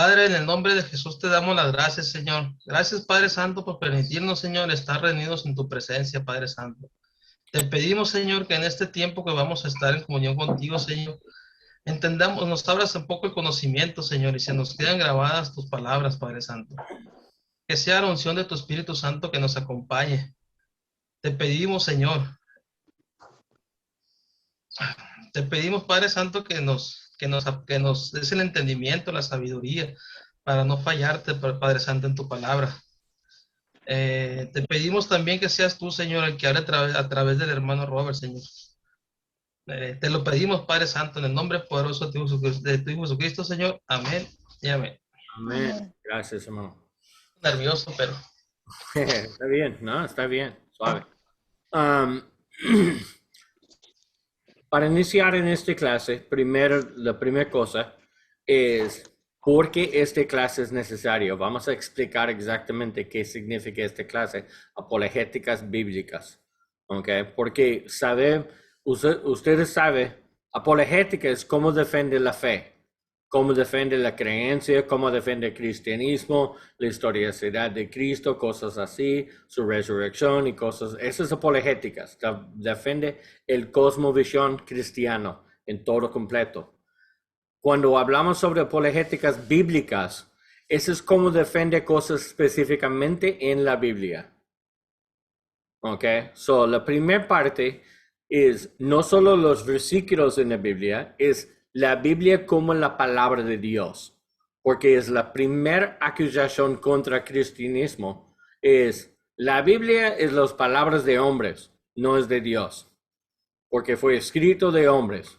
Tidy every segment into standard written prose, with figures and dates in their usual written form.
Padre, en el nombre de Jesús te damos las gracias, Señor. Gracias, Padre Santo, por permitirnos, Señor, estar reunidos en tu presencia, Padre Santo. Te pedimos, Señor, que en este tiempo que vamos a estar en comunión contigo, Señor, entendamos, nos abras un poco el conocimiento, Señor, y se nos quedan grabadas tus palabras, Padre Santo. Que sea la unción de tu Espíritu Santo que nos acompañe. Te pedimos, Señor, te pedimos, Padre Santo, que nos des el entendimiento, la sabiduría, para no fallarte, Padre Santo, en tu palabra. Te pedimos también que seas tú, Señor, el que hable a través del hermano Robert, Señor. Te lo pedimos, Padre Santo, en el nombre poderoso de tu Hijo Jesucristo, Señor. Amén y amén. Amén. Gracias, hermano. Nervioso, pero Está bien, ¿no? Está bien, suave. Um, para iniciar en esta clase, la primera cosa es por qué esta clase es necesaria. Vamos a explicar exactamente qué significa esta clase, apologéticas bíblicas. ¿Ok? Porque ustedes saben, apologética es cómo defender la fe, cómo defender la creencia, cómo defender el cristianismo, la historicidad de Cristo, cosas así, su resurrección y cosas. Esas apologéticas defiende el cosmovisión cristiano en todo completo. Cuando hablamos sobre apologéticas bíblicas, eso es cómo defende cosas específicamente en la Biblia. ¿Ok? So, la primera parte es no solo los versículos en la Biblia, es la Biblia como la palabra de Dios. Porque es la primera acusación contra el cristianismo. Es la Biblia es las palabras de hombres, no es de Dios. Porque fue escrito de hombres.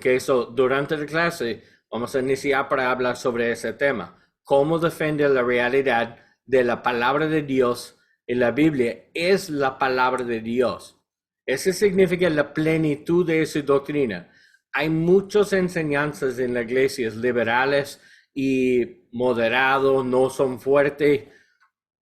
Que eso, durante la clase, vamos a iniciar para hablar sobre ese tema. Cómo defender la realidad de la palabra de Dios en la Biblia es la palabra de Dios. Eso significa la plenitud de esa doctrina. Hay muchas enseñanzas en las iglesias liberales y moderados, no son fuertes.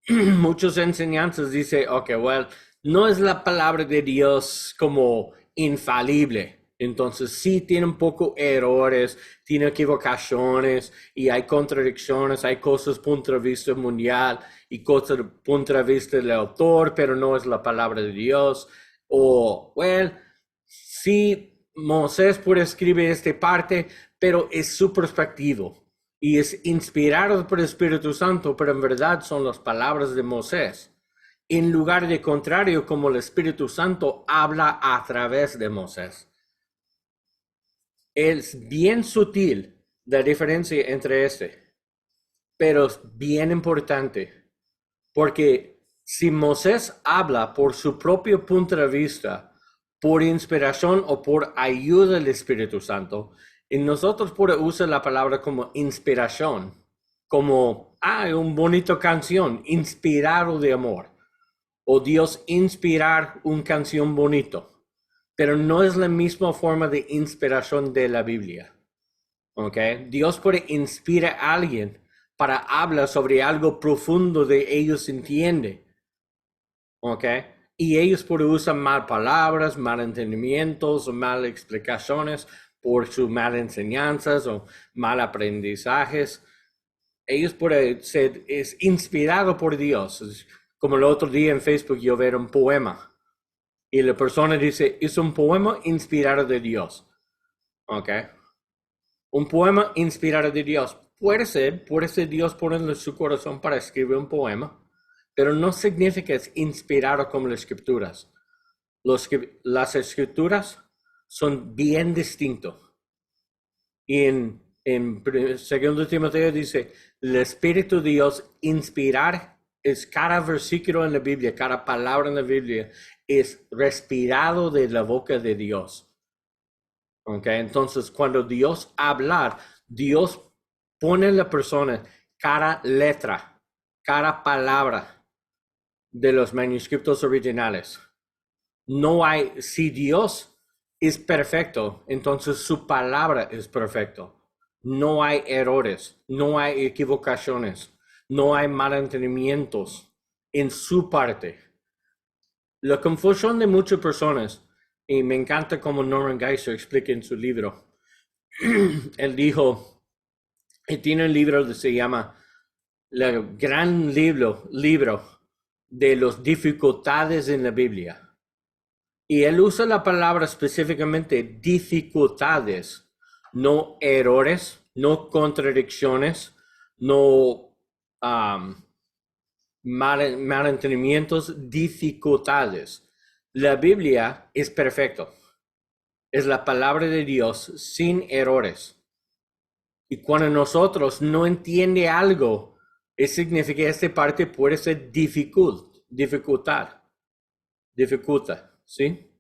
Muchas enseñanzas dicen, ok, well, no es la palabra de Dios como infalible. Entonces sí tiene un poco errores, tiene equivocaciones y hay contradicciones, hay cosas punto de vista mundial y cosas punto de vista del autor, pero no es la palabra de Dios. O, well, sí, Moisés puede escribir esta parte, pero es su perspectivo y es inspirado por el Espíritu Santo, pero en verdad son las palabras de Moisés. En lugar de contrario, como el Espíritu Santo habla a través de Moisés. Es bien sutil la diferencia entre pero es bien importante, porque si Moisés habla por su propio punto de vista, por inspiración o por ayuda del Espíritu Santo, y nosotros podemos usar la palabra como inspiración, como, una bonita canción, inspirado de amor, o Dios inspirar una canción bonito. Pero no es la misma forma de inspiración de la Biblia. ¿Ok? Dios puede inspirar a alguien para hablar sobre algo profundo de ellos entiende. ¿Ok? Y ellos pueden usar mal palabras, mal entendimientos o mal explicaciones por sus mal enseñanzas o mal aprendizajes. Ellos pueden ser inspirado por Dios. Como el otro día en Facebook yo vi un poema. Y la persona dice, es un poema inspirado de Dios. ¿Ok? Un poema inspirado de Dios. Puede ser Dios poniendo en su corazón para escribir un poema, pero no significa que es inspirado como las escrituras. Las escrituras son bien distintos. Y en 2 Timoteo dice, el Espíritu de Dios inspirar es cada versículo en la Biblia, cada palabra en la Biblia es respirado de la boca de Dios. Okay, entonces cuando Dios habla, Dios pone en la persona cada letra, cada palabra de los manuscritos originales. No hay, si Dios es perfecto, entonces su palabra es perfecto. No hay errores, no hay equivocaciones, no hay malentendimientos en su parte. La confusión de muchas personas, y me encanta como Norman Geisler explica en su libro, él dijo, y tiene un libro que se llama el gran libro de las dificultades en la Biblia. Y él usa la palabra específicamente dificultades, no errores, no contradicciones, no malentendimientos, dificultades. La Biblia es perfecto. Es la palabra de Dios sin errores. Y cuando nosotros no entiende algo, eso significa que esta parte puede ser dificultad, ¿sí?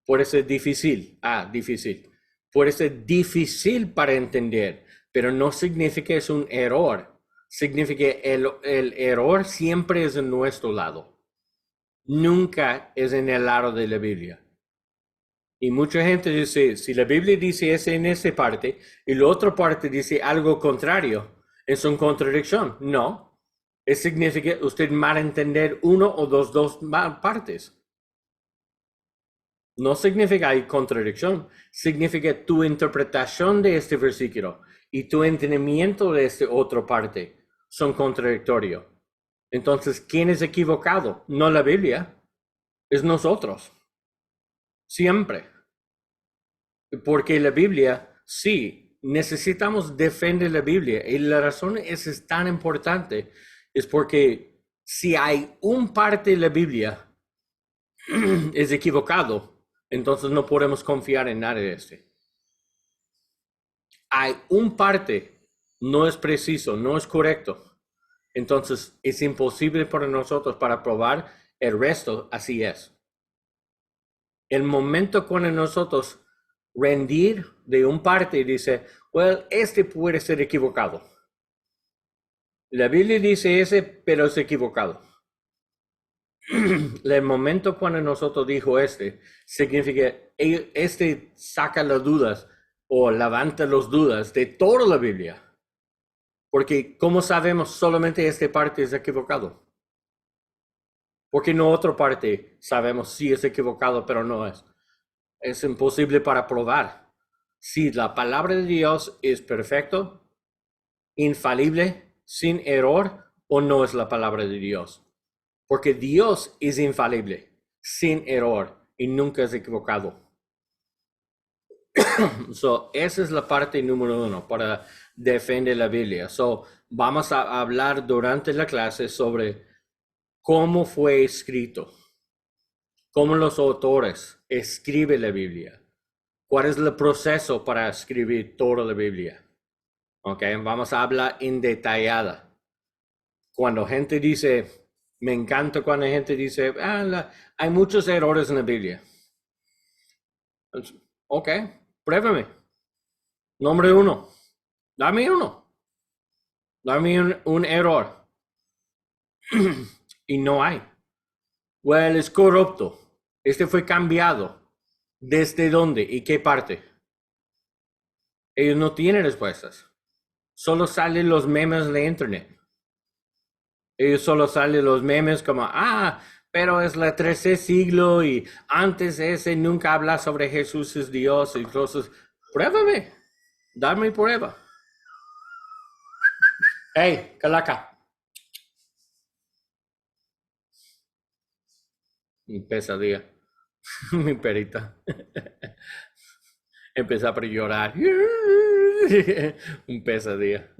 Puede ser difícil, difícil. Puede ser difícil para entender, pero no significa que es un error. Significa que el error siempre es en nuestro lado. Nunca es en el lado de la Biblia. Y mucha gente dice, si la Biblia dice eso en esa parte y la otra parte dice algo contrario, es una contradicción. No, eso significa usted malentender uno o dos partes. No significa hay contradicción, significa tu interpretación de este versículo y tu entendimiento de esta otra parte son contradictorios. Entonces, ¿quién es equivocado? No la Biblia, es nosotros. Siempre. Porque la Biblia, sí, necesitamos defender la Biblia. Y la razón es tan importante es porque si hay un parte de la Biblia es equivocado, entonces no podemos confiar en nada de este. Hay un parte, no es preciso, no es correcto. Entonces es imposible para nosotros para probar el resto, así es. El momento cuando nosotros rendir de un parte y dice, well, este puede ser equivocado. La Biblia dice ese, pero es equivocado. El momento cuando nosotros dijo significa este saca las dudas o levanta las dudas de toda la Biblia. Porque ¿cómo sabemos solamente esta parte es equivocado? Porque no otra parte sabemos si es equivocado, pero no es. Es imposible para probar. Si la palabra de Dios es perfecto, infalible, sin error, o no es la palabra de Dios. Porque Dios es infalible, sin error, y nunca es equivocado. Esa es la parte número 1 para defender la Biblia. Vamos a hablar durante la clase sobre cómo fue escrito, cómo los autores escriben la Biblia, cuál es el proceso para escribir toda la Biblia. Okay, vamos a hablar en detallada. Cuando gente dice, me encanta cuando gente dice, hay muchos errores en la Biblia. Ok, pruébame. Nombre 1. Dame uno. Dame un error. Y no hay. Well, es corrupto. Este fue cambiado. ¿Desde dónde y qué parte? Ellos no tienen respuestas. Solo salen los memes de internet. Ellos solo salen los memes como, pero es el 13 siglo y antes ese nunca habla sobre Jesús es Dios. Entonces, pruébame. Dame prueba. Hey, calaca. Mi pesadilla. Mi perita. Empezó a llorar. Un pesadilla.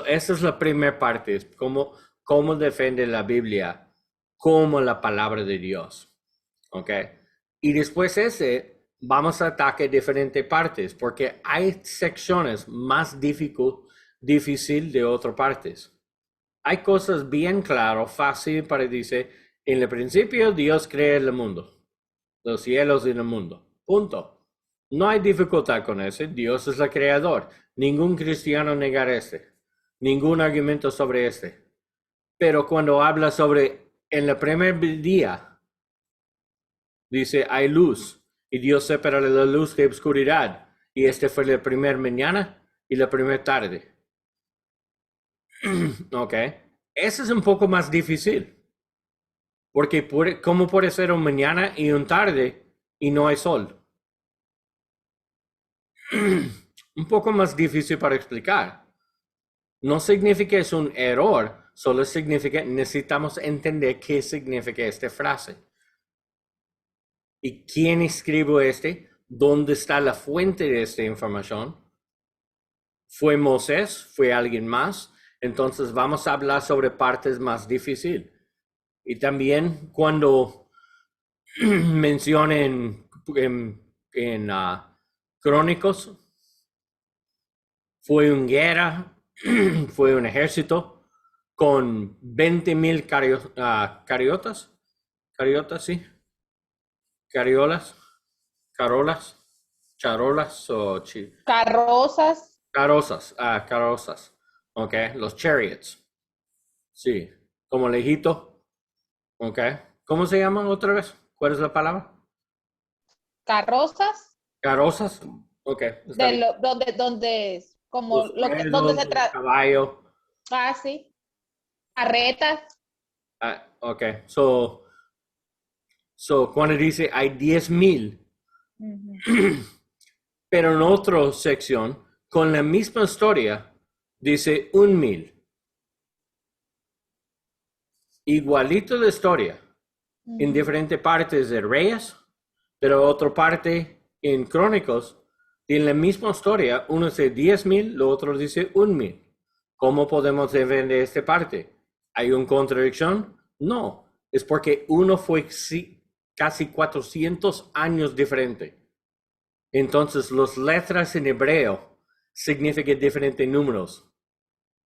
Esa es la primera parte. Es cómo defende la Biblia como la palabra de Dios. ¿Ok? Y después vamos a atacar diferentes partes porque hay secciones más difícil de otras partes. Hay cosas bien claras, fácil para decir, en el principio Dios crea el mundo, los cielos y el mundo. Punto. No hay dificultad con eso. Dios es el creador. Ningún cristiano negará ningún argumento sobre Pero cuando habla sobre en el primer día, dice hay luz y Dios separa la luz de oscuridad. Y fue la primera mañana y la primera tarde. Ok. Eso es un poco más difícil. Porque ¿cómo puede ser un mañana y un tarde y no hay sol? un poco más difícil para explicar. No significa es un error, solo significa necesitamos entender qué significa esta frase. ¿Y quién escribió este? ¿Dónde está la fuente de esta información? ¿Fue Moisés? ¿Fue alguien más? Entonces vamos a hablar sobre partes más difíciles. Y también cuando mencionen en Crónicos, fue una guerra, fue un ejército con 20,000 cariotas, sí, cariolas, carolas, charolas o Carrozas. carrozas, ok, los chariots, sí, como lejito, ok, ¿cómo se llaman otra vez? ¿Cuál es la palabra? Carrozas. Carrozas, ok, está bien. Donde es como Los lo que, donde ruedos, se trata. caballo, Ah, sí. Carretas. ok, so cuando dice hay 10,000, pero en otra sección, con la misma historia, dice 1,000. Igualito la historia, en diferentes partes de Reyes, pero otra parte en Crónicos, en la misma historia, uno dice 10,000, lo otro dice 1,000. ¿Cómo podemos defender esta parte? ¿Hay una contradicción? No, es porque uno fue casi 400 años diferente. Entonces, las letras en hebreo significan diferentes números.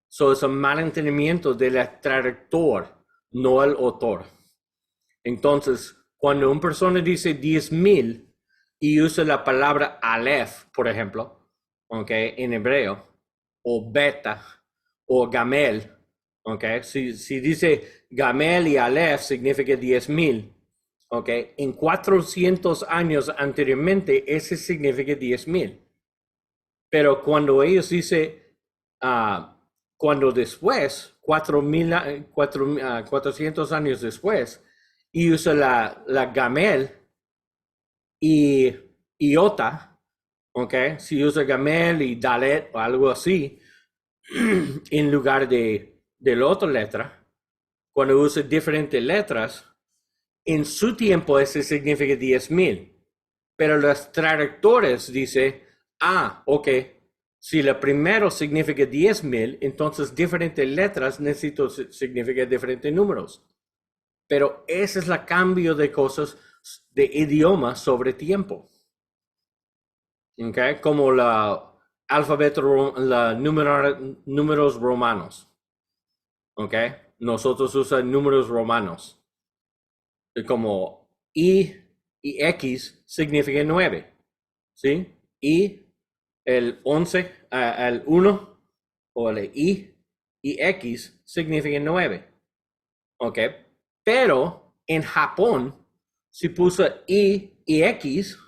So, es un mal entendimiento del traductor, no el autor. Entonces, cuando una persona dice 10,000 y usa la palabra Aleph, por ejemplo, okay, en hebreo, o beta, o gamel, okay, si dice gamel y Aleph significa 10,000, okay, en 400 años anteriormente, ese significa 10,000. Pero cuando ellos dicen, cuando después, 400 años después, y usa la gamel y iota, ¿ok? Si usa gamel y dalet o algo así, en lugar de la otra letra, cuando usa diferentes letras, en su tiempo ese significa 10,000. Pero los traductores dicen, ok, si la primero significa 10,000, entonces diferentes letras necesito significar diferentes números. Pero ese es el cambio de cosas de idioma sobre tiempo. Okay? Como la alfabeto, números romanos. Okay? Nosotros usamos números romanos. Como I y X significa 9. ¿Sí? Y el 11, el 1, o el I y X significa 9. Ok. Pero en Japón, si puso I y X,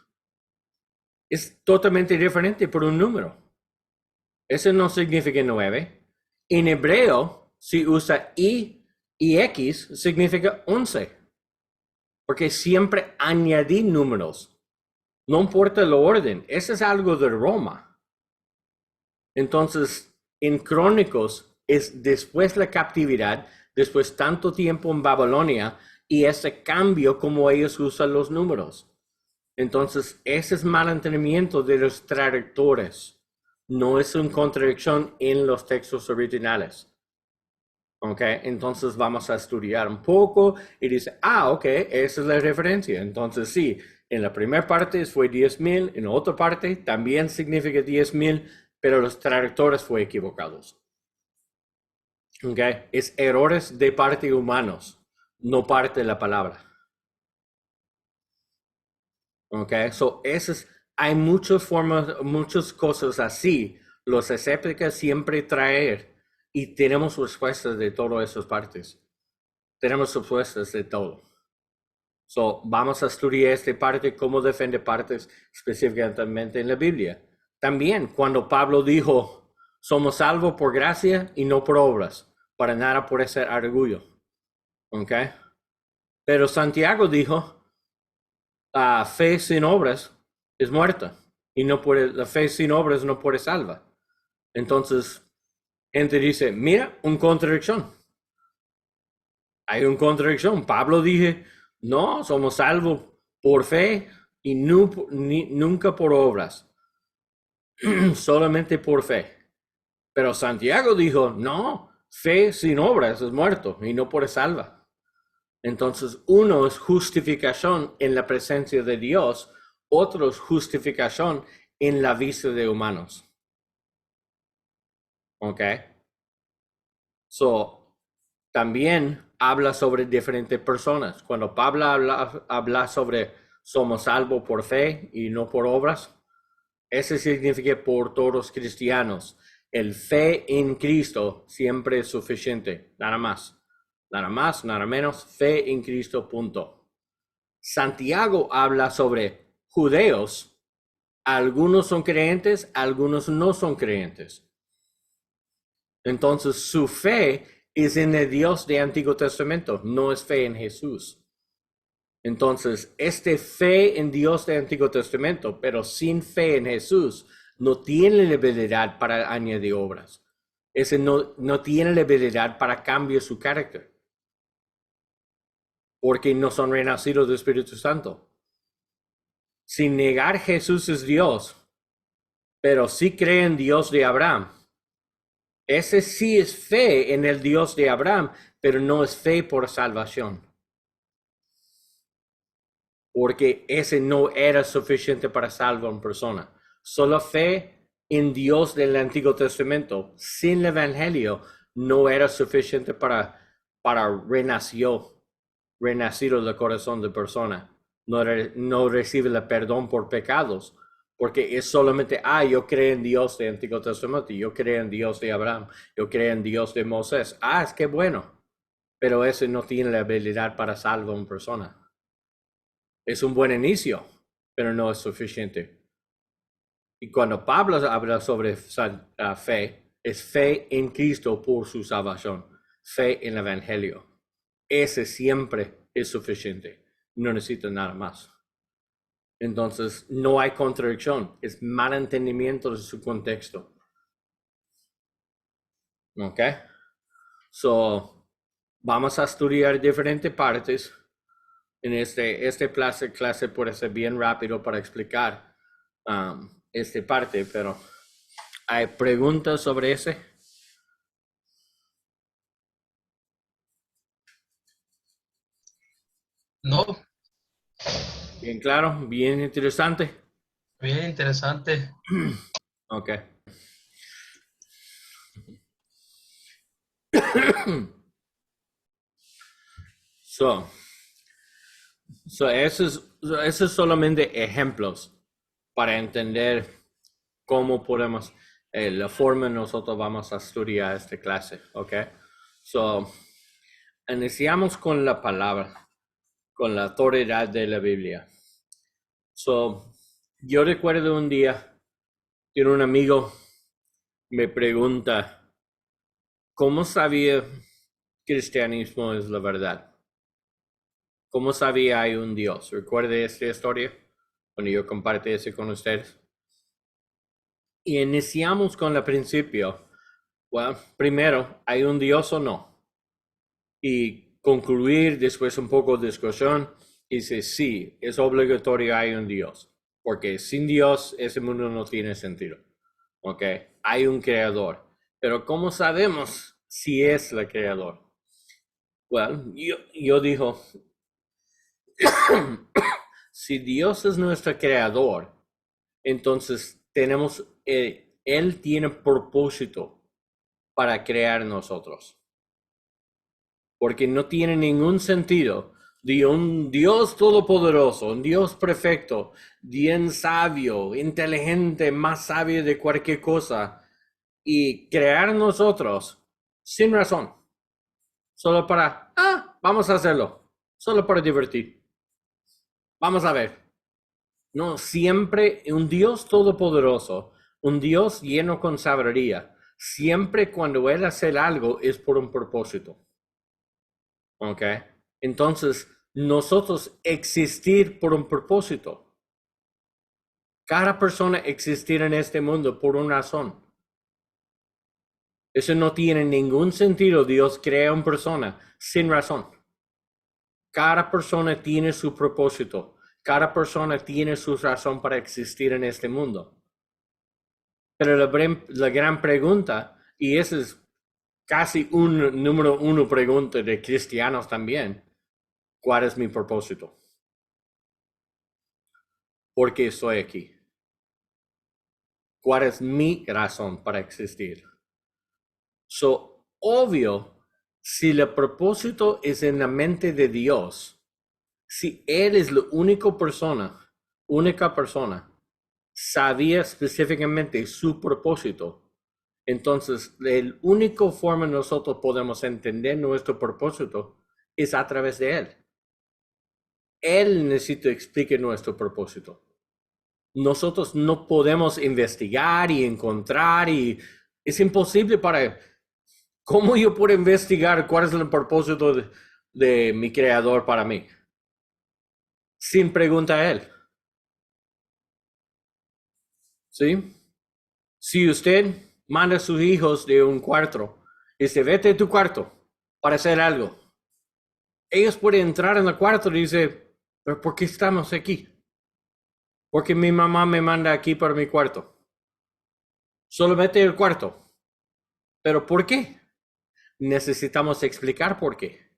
es totalmente diferente por un número. Eso no significa 9. En hebreo, si usa I y X, significa 11. Porque siempre añadí números. No importa el orden. Eso es algo de Roma. Entonces, en Crónicos, es después la captividad, después tanto tiempo en Babilonia, y ese cambio como ellos usan los números. Entonces, ese es mal entendimiento de los traductores. No es una contradicción en los textos originales. Ok, entonces vamos a estudiar un poco y dice, ok, esa es la referencia. Entonces sí, en la primera parte fue 10,000, en la otra parte también significa 10,000, pero los traductores fueron equivocados. Ok, es errores de parte humanos, no parte de la palabra. Ok, so hay muchas formas, muchas cosas así. Los escépticos siempre traen y tenemos respuestas de todas esas partes. Tenemos respuestas de todo. So, vamos a estudiar esta parte, cómo defende partes específicamente en la Biblia. También cuando Pablo dijo, somos salvos por gracia y no por obras, para nada por ese orgullo. ¿Ok? Pero Santiago dijo, fe sin obras es muerta. y no puede, la fe sin obras no puede salvar. Entonces, gente dice, mira, una contradicción. Hay una contradicción. Pablo dije, no, somos salvos por fe y nunca por obras, solamente por fe. Pero Santiago dijo, no, fe sin obras es muerto y no puede salvar. Entonces, uno es justificación en la presencia de Dios, otro es justificación en la vista de humanos. ¿Ok? So, también habla sobre diferentes personas. Cuando Pablo habla sobre somos salvos por fe y no por obras, eso significa por todos cristianos. El fe en Cristo siempre es suficiente, nada más. Nada más, nada menos, fe en Cristo, punto. Santiago habla sobre judeos. Algunos son creyentes, algunos no son creyentes. Entonces su fe es en el Dios del Antiguo Testamento, no es fe en Jesús. Entonces, fe en Dios del Antiguo Testamento, pero sin fe en Jesús, no tiene la habilidad para añadir obras. Ese no tiene la habilidad para cambiar su carácter. Porque no son renacidos del Espíritu Santo. Sin negar Jesús es Dios, pero sí cree en Dios de Abraham. Ese sí es fe en el Dios de Abraham, pero no es fe por salvación. Porque ese no era suficiente para salvar a una persona. Solo fe en Dios del Antiguo Testamento, sin el Evangelio, no era suficiente para renacer del corazón de persona. No recibe el perdón por pecados, porque es solamente, yo creo en Dios del Antiguo Testamento, yo creo en Dios de Abraham, yo creo en Dios de Moisés. Es que bueno, pero ese no tiene la habilidad para salvar a una persona. Es un buen inicio, pero no es suficiente. Y cuando Pablo habla sobre fe, es fe en Cristo por su salvación, fe en el Evangelio. Ese siempre es suficiente, no necesita nada más. Entonces, no hay contradicción, es mal entendimiento de su contexto. ¿Ok? So, vamos a estudiar diferentes partes. En este clase puede ser bien rápido para explicar esta parte, pero ¿hay preguntas sobre ese? No, Bien claro, bien interesante. bien interesante. Ok. So eso es solamente ejemplos para entender cómo podemos, la forma en nosotros vamos a estudiar esta clase, ¿ok? So, iniciamos con la palabra, con la autoridad de la Biblia. So, yo recuerdo un día que un amigo me pregunta, ¿cómo sabía cristianismo es la verdad? ¿Cómo sabía hay un Dios? ¿Recuerde esta historia? Cuando yo compartí eso con ustedes. Y iniciamos con el principio. Bueno, primero, ¿hay un Dios o no? Y concluir después un poco de discusión. Dice, sí, es obligatorio hay un Dios. Porque sin Dios ese mundo no tiene sentido. ¿Ok? Hay un creador. Pero ¿cómo sabemos si es el creador? Bueno, yo digo, si Dios es nuestro creador, entonces Él tiene propósito para crear nosotros. Porque no tiene ningún sentido de un Dios todopoderoso, un Dios perfecto, bien sabio, inteligente, más sabio de cualquier cosa, y crear nosotros sin razón, solo para, vamos a hacerlo, solo para divertir. Vamos a ver. No, siempre un Dios todopoderoso, un Dios lleno con sabiduría, siempre cuando Él hace algo es por un propósito. ¿Ok? Entonces, nosotros existir por un propósito. Cada persona existir en este mundo por una razón. Eso no tiene ningún sentido. Dios crea una persona sin razón. Cada persona tiene su propósito. Cada persona tiene su razón para existir en este mundo. Pero la gran pregunta, y esa es casi un número uno pregunta de cristianos también, ¿cuál es mi propósito? ¿Por qué estoy aquí? ¿Cuál es mi razón para existir? Obvio, si el propósito es en la mente de Dios, si Él es la única persona, sabía específicamente su propósito, entonces la única forma nosotros podemos entender nuestro propósito es a través de Él. Él necesita explicar nuestro propósito. Nosotros no podemos investigar y encontrar y es imposible para... ¿Cómo yo puedo investigar cuál es el propósito de mi creador para mí? Sin preguntar a Él. ¿Sí? Si usted manda a sus hijos de un cuarto y dice, vete a tu cuarto para hacer algo, ellos pueden entrar en el cuarto y decir, pero ¿por qué estamos aquí? Porque mi mamá me manda aquí para mi cuarto. Solo vete al cuarto. ¿Pero por qué? Necesitamos explicar por qué.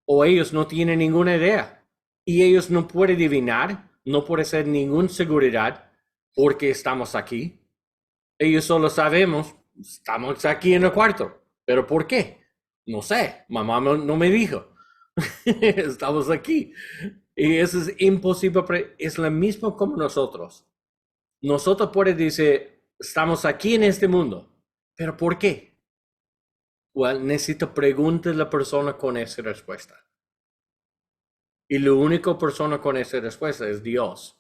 O ellos no tienen ninguna idea. Y ellos no pueden adivinar, no puede ser ninguna seguridad por qué estamos aquí. Ellos solo sabemos, estamos aquí en el cuarto. ¿Pero por qué? No sé, mamá no me dijo. Estamos aquí. Y eso es imposible, es lo mismo como nosotros. Nosotros podemos decir, estamos aquí en este mundo, ¿pero por qué? Well, necesito preguntar a la persona con esa respuesta. Y la única persona con esa respuesta es Dios.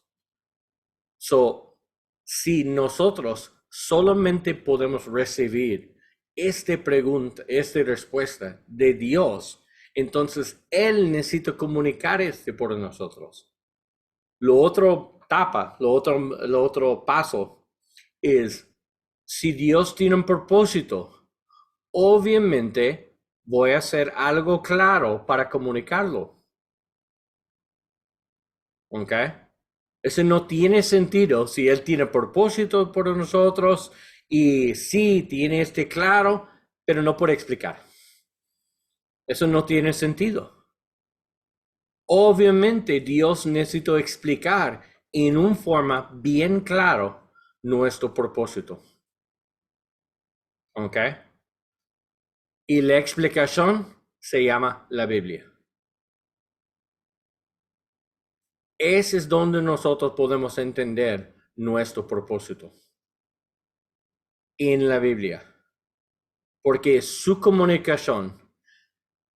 Si nosotros solamente podemos recibir esta pregunta, esta respuesta de Dios, entonces Él necesita comunicar por nosotros. Lo otro lo otro paso es, si Dios tiene un propósito, obviamente voy a hacer algo claro para comunicarlo. ¿Ok? Eso no tiene sentido si Él tiene propósito por nosotros y sí tiene claro, pero no puede explicar. Eso no tiene sentido. Obviamente Dios necesita explicar en una forma bien claro nuestro propósito. ¿Ok? Y la explicación se llama la Biblia. Ese es donde nosotros podemos entender nuestro propósito. En la Biblia. Porque su comunicación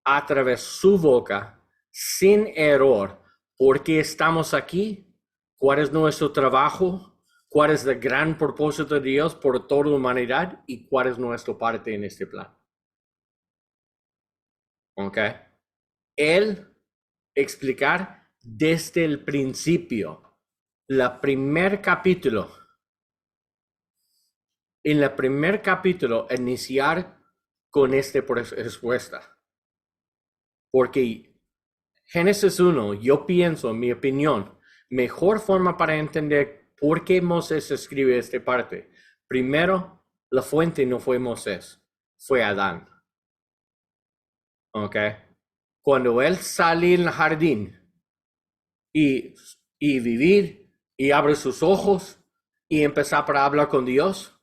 a través de su boca, sin error, ¿por qué estamos aquí? ¿Cuál es nuestro trabajo? ¿Cuál es el gran propósito de Dios por toda la humanidad? ¿Y cuál es nuestra parte en este plan? ¿Ok? Él explicar desde el principio, el primer capítulo, en el primer capítulo, iniciar con esta respuesta. Porque Génesis 1, yo pienso, en mi opinión, mejor forma para entender por qué Moisés escribe esta parte. Primero, la fuente no fue Moisés, fue Adán. ¿Ok? Cuando él sale en el jardín y vivir y abre sus ojos y empezar para hablar con Dios,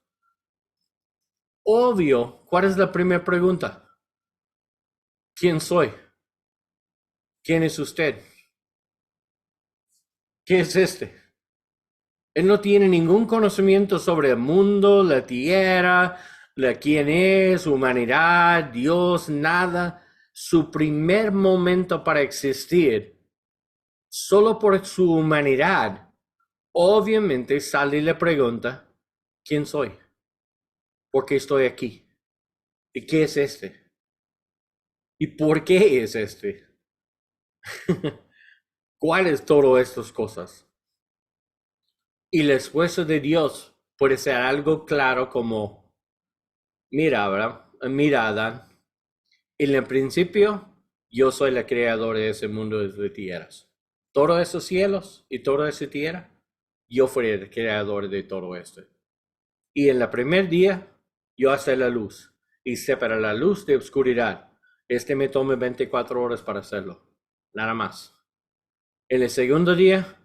obvio, ¿cuál es la primera pregunta? ¿Quién soy? ¿Quién es usted? ¿Qué es este? Él no tiene ningún conocimiento sobre el mundo, la tierra, quién es, humanidad, Dios, nada. Su primer momento para existir, solo por su humanidad, obviamente sale la pregunta, ¿quién soy? ¿Por qué estoy aquí? ¿Y qué es este? ¿Y por qué es este? ¿Cuáles todas estas cosas? Y el esfuerzo de Dios puede ser algo claro como, mira, Abraham, mira, Adán, en el principio yo soy el creador de ese mundo de tierras. Todos esos cielos y toda esa tierra, yo fui el creador de todo esto. Y en el primer día, yo hice la luz y separa la luz de oscuridad. Me toma 24 horas para hacerlo, nada más. En el segundo día,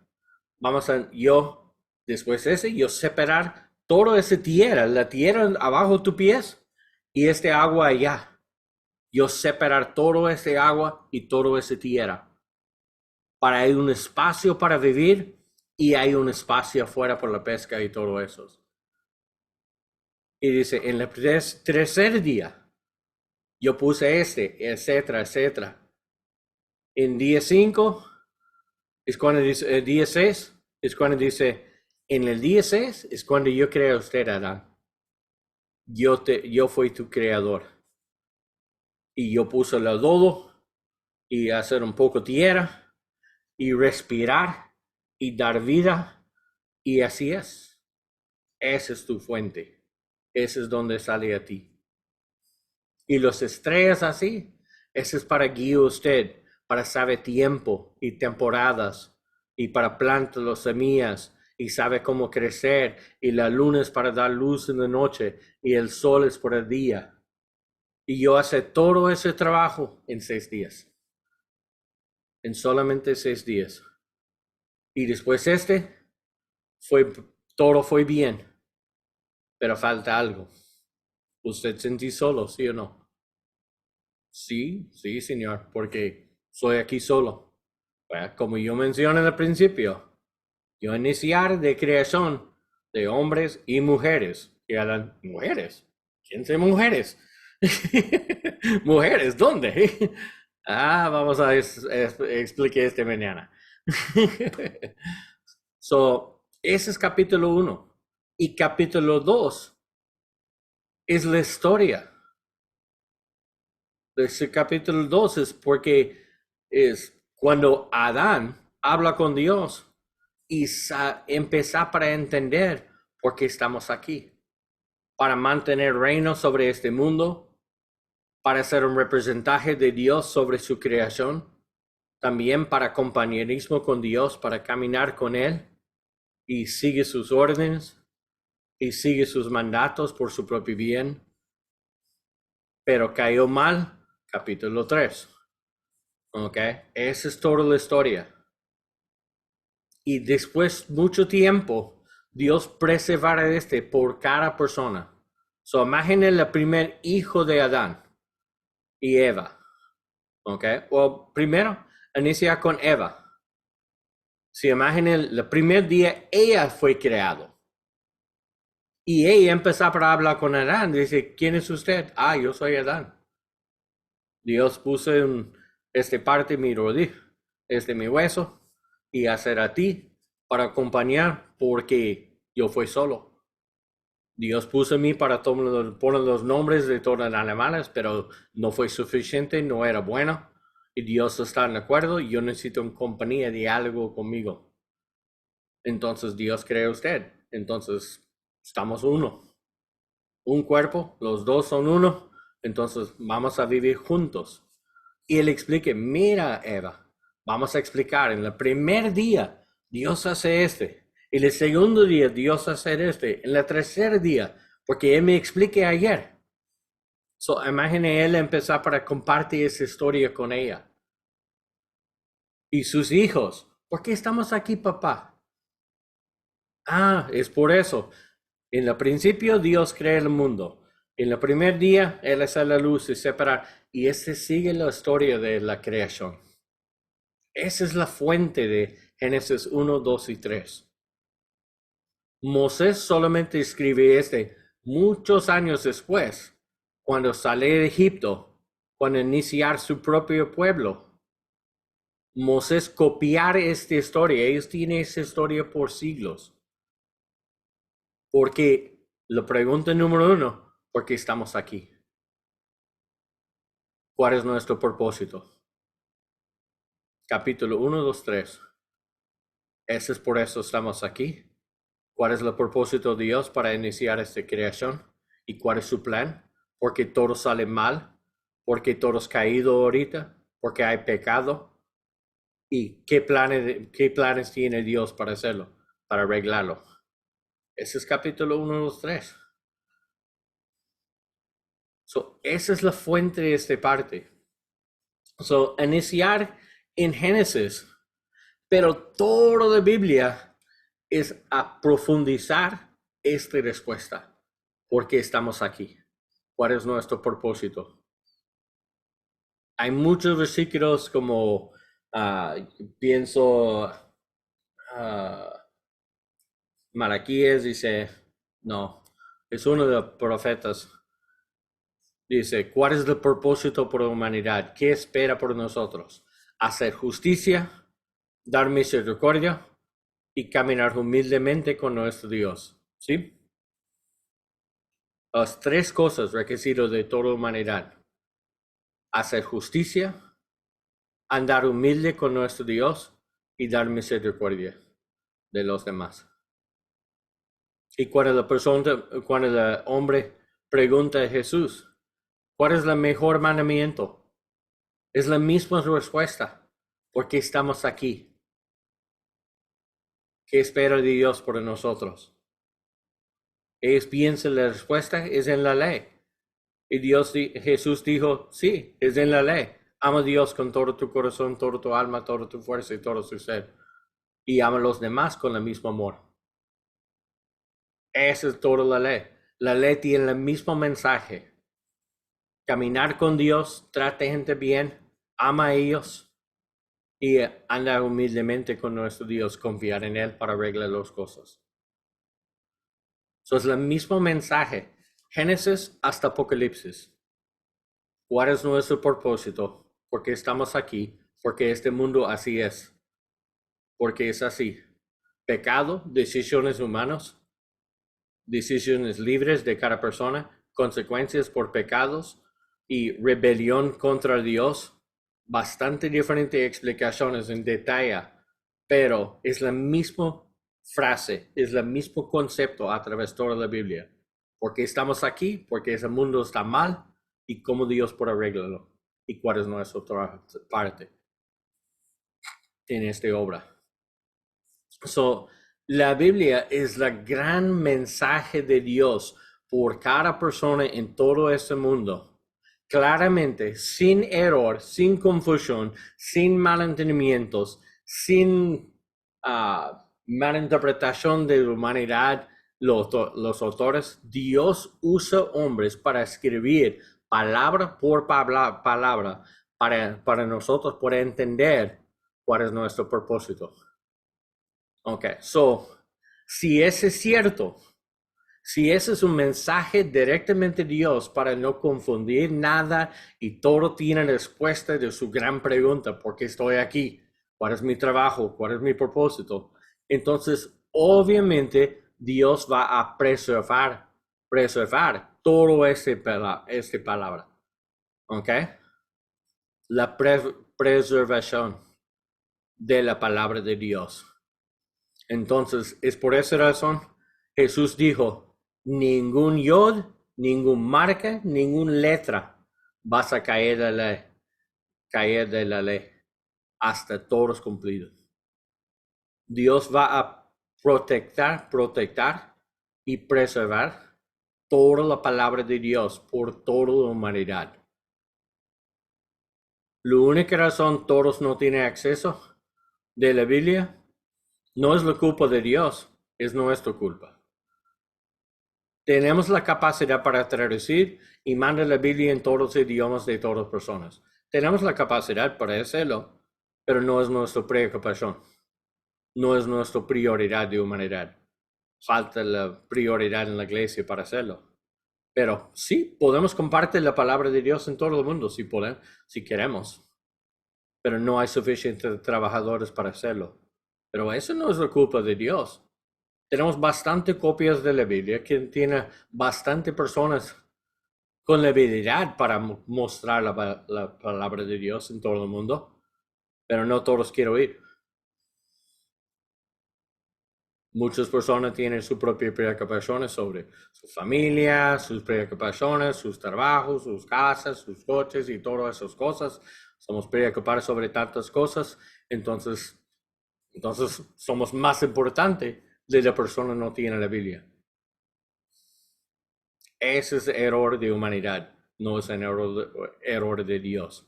después de ese, yo separar toda esa tierra, la tierra abajo de tus pies y agua allá. Yo separar todo ese agua y toda esa tierra. Para hay un espacio para vivir y hay un espacio afuera por la pesca y todo eso. Y dice, en el tercer día, yo puse etcétera, etcétera. En día 5, es cuando dice, el día 6, es cuando dice, en el día 6 es cuando yo creé a usted, Adán. Yo fui tu creador. Y yo puse el lodo y hacer un poco tierra y respirar y dar vida. Y así es. Esa es tu fuente. Ese es donde sale a ti. Y las estrellas así, eso es para guiar a usted, para saber tiempo y temporadas, y para plantar las semillas, y sabe cómo crecer, y la luna es para dar luz en la noche, y el sol es por el día. Y yo hice todo ese trabajo en 6 días. En solamente 6 días. Y después todo fue bien. Pero falta algo. ¿Usted sentí solo, sí o no? Sí, señor, porque soy aquí solo. Como yo mencioné al principio, yo iniciar de creación de hombres y mujeres. Y hablan, ¿mujeres? ¿Quién son mujeres? ¿Mujeres? ¿Dónde? Vamos a explicar mañana. Ese es capítulo 1. Y capítulo 2 es la historia. Ese capítulo 2 es porque es cuando Adán habla con Dios y empezar para entender por qué estamos aquí. Para mantener reino sobre este mundo, para ser un representante de Dios sobre su creación, también para compañerismo con Dios, para caminar con Él y sigue sus órdenes y sigue sus mandatos por su propio bien. Pero cayó mal, capítulo 3. Ok, esa es toda la historia. Y después mucho tiempo, Dios preservará por cada persona. Imaginen el primer hijo de Adán y Eva. Ok, o primero, inicia con Eva. Si imaginen el primer día, ella fue creado. Y ella empezó a hablar con Adán. Dice, ¿quién es usted? Yo soy Adán. Dios puso parte de mi rodilla, mi hueso, y hacer a ti para acompañar porque yo fui solo. Dios puso a mí para poner los nombres de todas las animales, pero no fue suficiente, no era bueno. Y Dios está de acuerdo y yo necesito una compañía de algo conmigo. Entonces Dios crea usted. Entonces estamos uno. Un cuerpo, los dos son uno. Entonces vamos a vivir juntos. Y él explique, mira Eva, vamos a explicar, en el primer día Dios hace en el segundo día Dios hace en el tercer día, porque él me explique ayer. Imagine él empezar para compartir esa historia con ella. Y sus hijos, ¿por qué estamos aquí, papá? Es por eso. En el principio Dios crea el mundo. En el primer día, Él hace la luz y separa. Y sigue la historia de la creación. Esa es la fuente de Génesis 1, 2 y 3. Moisés solamente escribe muchos años después, cuando sale de Egipto, cuando iniciar su propio pueblo. Moisés copiar esta historia. Ellos tienen esa historia por siglos. Porque la pregunta número 1, ¿por qué estamos aquí? ¿Cuál es nuestro propósito? Capítulo 1, 2, 3. Ese es por eso estamos aquí. ¿Cuál es el propósito de Dios para iniciar esta creación? ¿Y cuál es su plan? ¿Por qué todo sale mal? ¿Por qué todo es caído ahorita? ¿Por qué hay pecado? ¿Y qué planes tiene Dios para hacerlo? Para arreglarlo. Ese es capítulo 1, 2, 3. Esa es la fuente de esta parte. Iniciar en Génesis, pero toda la Biblia es a profundizar esta respuesta. ¿Por qué estamos aquí? ¿Cuál es nuestro propósito? Hay muchos versículos como pienso Malaquías dice, no, es uno de los profetas. Dice, ¿cuál es el propósito por la humanidad? ¿Qué espera por nosotros? Hacer justicia, dar misericordia y caminar humildemente con nuestro Dios. ¿Sí? Las tres cosas requisitos de toda la humanidad. Hacer justicia, andar humilde con nuestro Dios y dar misericordia de los demás. Y cuando el hombre pregunta a Jesús, ¿cuál es el mejor mandamiento? Es la misma respuesta. ¿Por qué estamos aquí? ¿Qué espera Dios por nosotros? Ellos piensan la respuesta es en la ley. Y Jesús dijo, sí, es en la ley. Ama a Dios con todo tu corazón, toda tu alma, toda tu fuerza y todo tu ser. Y ama a los demás con el mismo amor. Esa es toda la ley. La ley tiene el mismo mensaje. Caminar con Dios, trate gente bien, ama a ellos y anda humildemente con nuestro Dios, confiar en Él para arreglar las cosas. Es el mismo mensaje, Génesis hasta Apocalipsis. ¿Cuál es nuestro propósito? ¿Por qué estamos aquí? Porque este mundo así es. Porque es así. Pecado, decisiones humanas, decisiones libres de cada persona, consecuencias por pecados y rebelión contra Dios. Bastante diferentes explicaciones en detalle, pero es la misma frase, es el mismo concepto a través de toda la Biblia. Porque estamos aquí, porque ese mundo está mal y cómo Dios puede arreglarlo y cuál es nuestra otra parte en esta obra. La Biblia es el gran mensaje de Dios por cada persona en todo este mundo. Claramente, sin error, sin confusión, sin malentendimientos, sin malinterpretación de la humanidad, los autores, Dios usa hombres para escribir palabra por palabra para nosotros poder entender cuál es nuestro propósito. Okay, si ese es cierto, si ese es un mensaje directamente de Dios para no confundir nada y todo tiene respuesta de su gran pregunta, ¿por qué estoy aquí? ¿Cuál es mi trabajo? ¿Cuál es mi propósito? Entonces, obviamente, Dios va a preservar todo esta palabra. ¿Ok? La preservación de la palabra de Dios. Entonces, es por esa razón, Jesús dijo, ningún yod, ningún marca, ninguna letra vas a caer de la ley hasta todos cumplidos. Dios va a proteger y preservar toda la palabra de Dios por toda la humanidad. La única razón todos no tienen acceso de la Biblia no es la culpa de Dios, es nuestra culpa. Tenemos la capacidad para traducir y mandar la Biblia en todos los idiomas de todas las personas. Tenemos la capacidad para hacerlo, pero no es nuestra preocupación. No es nuestra prioridad de humanidad. Falta la prioridad en la iglesia para hacerlo. Pero sí, podemos compartir la palabra de Dios en todo el mundo si queremos. Pero no hay suficientes trabajadores para hacerlo. Pero eso no es la culpa de Dios. Tenemos bastante copias de la Biblia que tiene bastante personas con la habilidad para mostrar la palabra de Dios en todo el mundo, pero no todos quieren oír. Muchas personas tienen sus propias preocupaciones sobre su familia, sus preocupaciones, sus trabajos, sus casas, sus coches y todas esas cosas. Somos preocupados sobre tantas cosas, entonces somos más importantes de la persona que no tiene la Biblia. Ese es el error de humanidad, no es el error de Dios.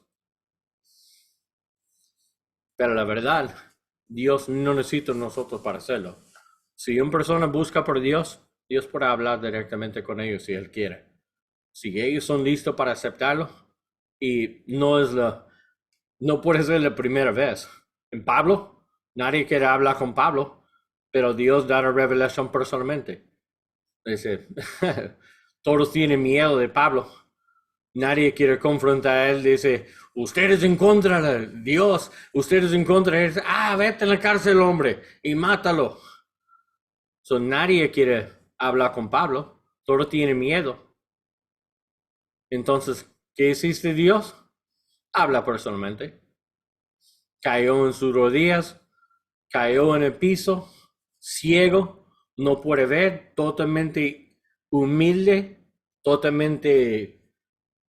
Pero la verdad, Dios no necesita nosotros para hacerlo. Si una persona busca por Dios, Dios puede hablar directamente con ellos si Él quiere. Si ellos son listos para aceptarlo, y no puede ser la primera vez. En Pablo, nadie quiere hablar con Pablo, pero Dios da la revelación personalmente. Dice, todos tienen miedo de Pablo. Nadie quiere confrontar a él. Dice, ustedes en contra de Dios, ustedes en contra de él. Vete a la cárcel, hombre, y mátalo. Nadie quiere hablar con Pablo. Todos tienen miedo. Entonces, ¿qué hiciste Dios? Habla personalmente. Cayó en sus rodillas, cayó en el piso, ciego, no puede ver, totalmente humilde, totalmente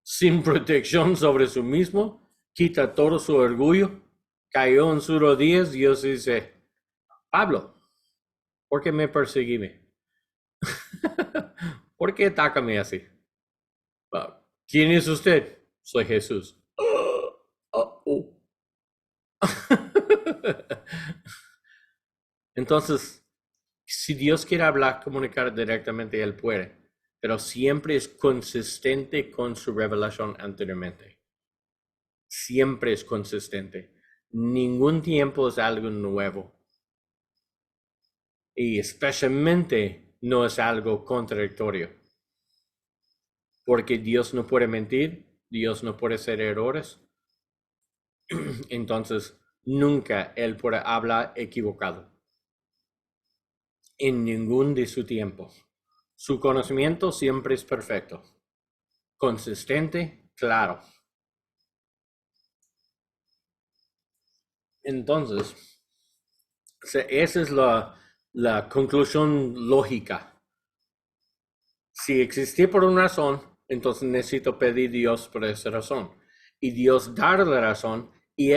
sin protección sobre sí mismo, quita todo su orgullo, cayó en sus rodillas. Dios dice, Pablo, ¿por qué me perseguiste? ¿Por qué atácame así? ¿Quién es usted? Soy Jesús. Entonces, si Dios quiere hablar, comunicar directamente, Él puede, pero siempre es consistente con su revelación anteriormente. Siempre es consistente. Ningún tiempo es algo nuevo. Y especialmente no es algo contradictorio. Porque Dios no puede mentir, Dios no puede hacer errores. Entonces, nunca Él puede hablar equivocado. En ningún de su tiempo. Su conocimiento siempre es perfecto. Consistente, claro. Entonces, esa es la conclusión lógica. Si existía por una razón, entonces necesito pedir a Dios por esa razón. Y Dios dar la razón. Y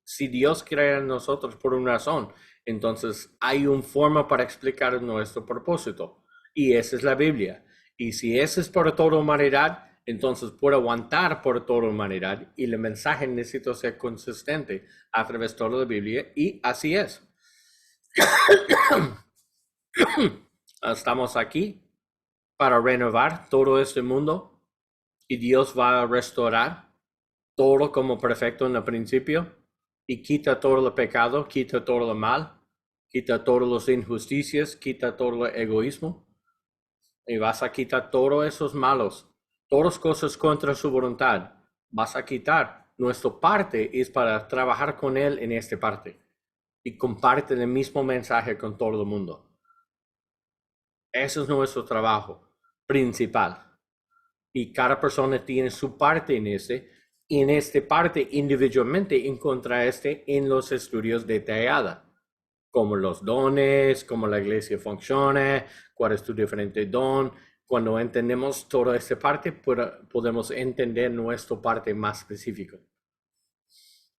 si Dios crea en nosotros por una razón, entonces hay una forma para explicar nuestro propósito. Y esa es la Biblia. Y si esa es por toda humanidad, entonces puedo aguantar por toda humanidad. Y el mensaje necesita ser consistente a través de toda la Biblia. Y así es. Estamos aquí para renovar todo este mundo. Y Dios va a restaurar todo como perfecto en el principio. Y quita todo el pecado, quita todo el mal, quita todas las injusticias, quita todo el egoísmo. Y vas a quitar todos esos malos, todas cosas contra su voluntad. Vas a quitar. Nuestra parte es para trabajar con Él en esta parte. Y comparte el mismo mensaje con todo el mundo. Ese es nuestro trabajo principal. Y cada persona tiene su parte en ese. Y en esta parte individualmente encontrar en los estudios detallados, como los dones, cómo la iglesia funciona, cuál es tu diferente don. Cuando entendemos toda esta parte, podemos entender nuestra parte más específica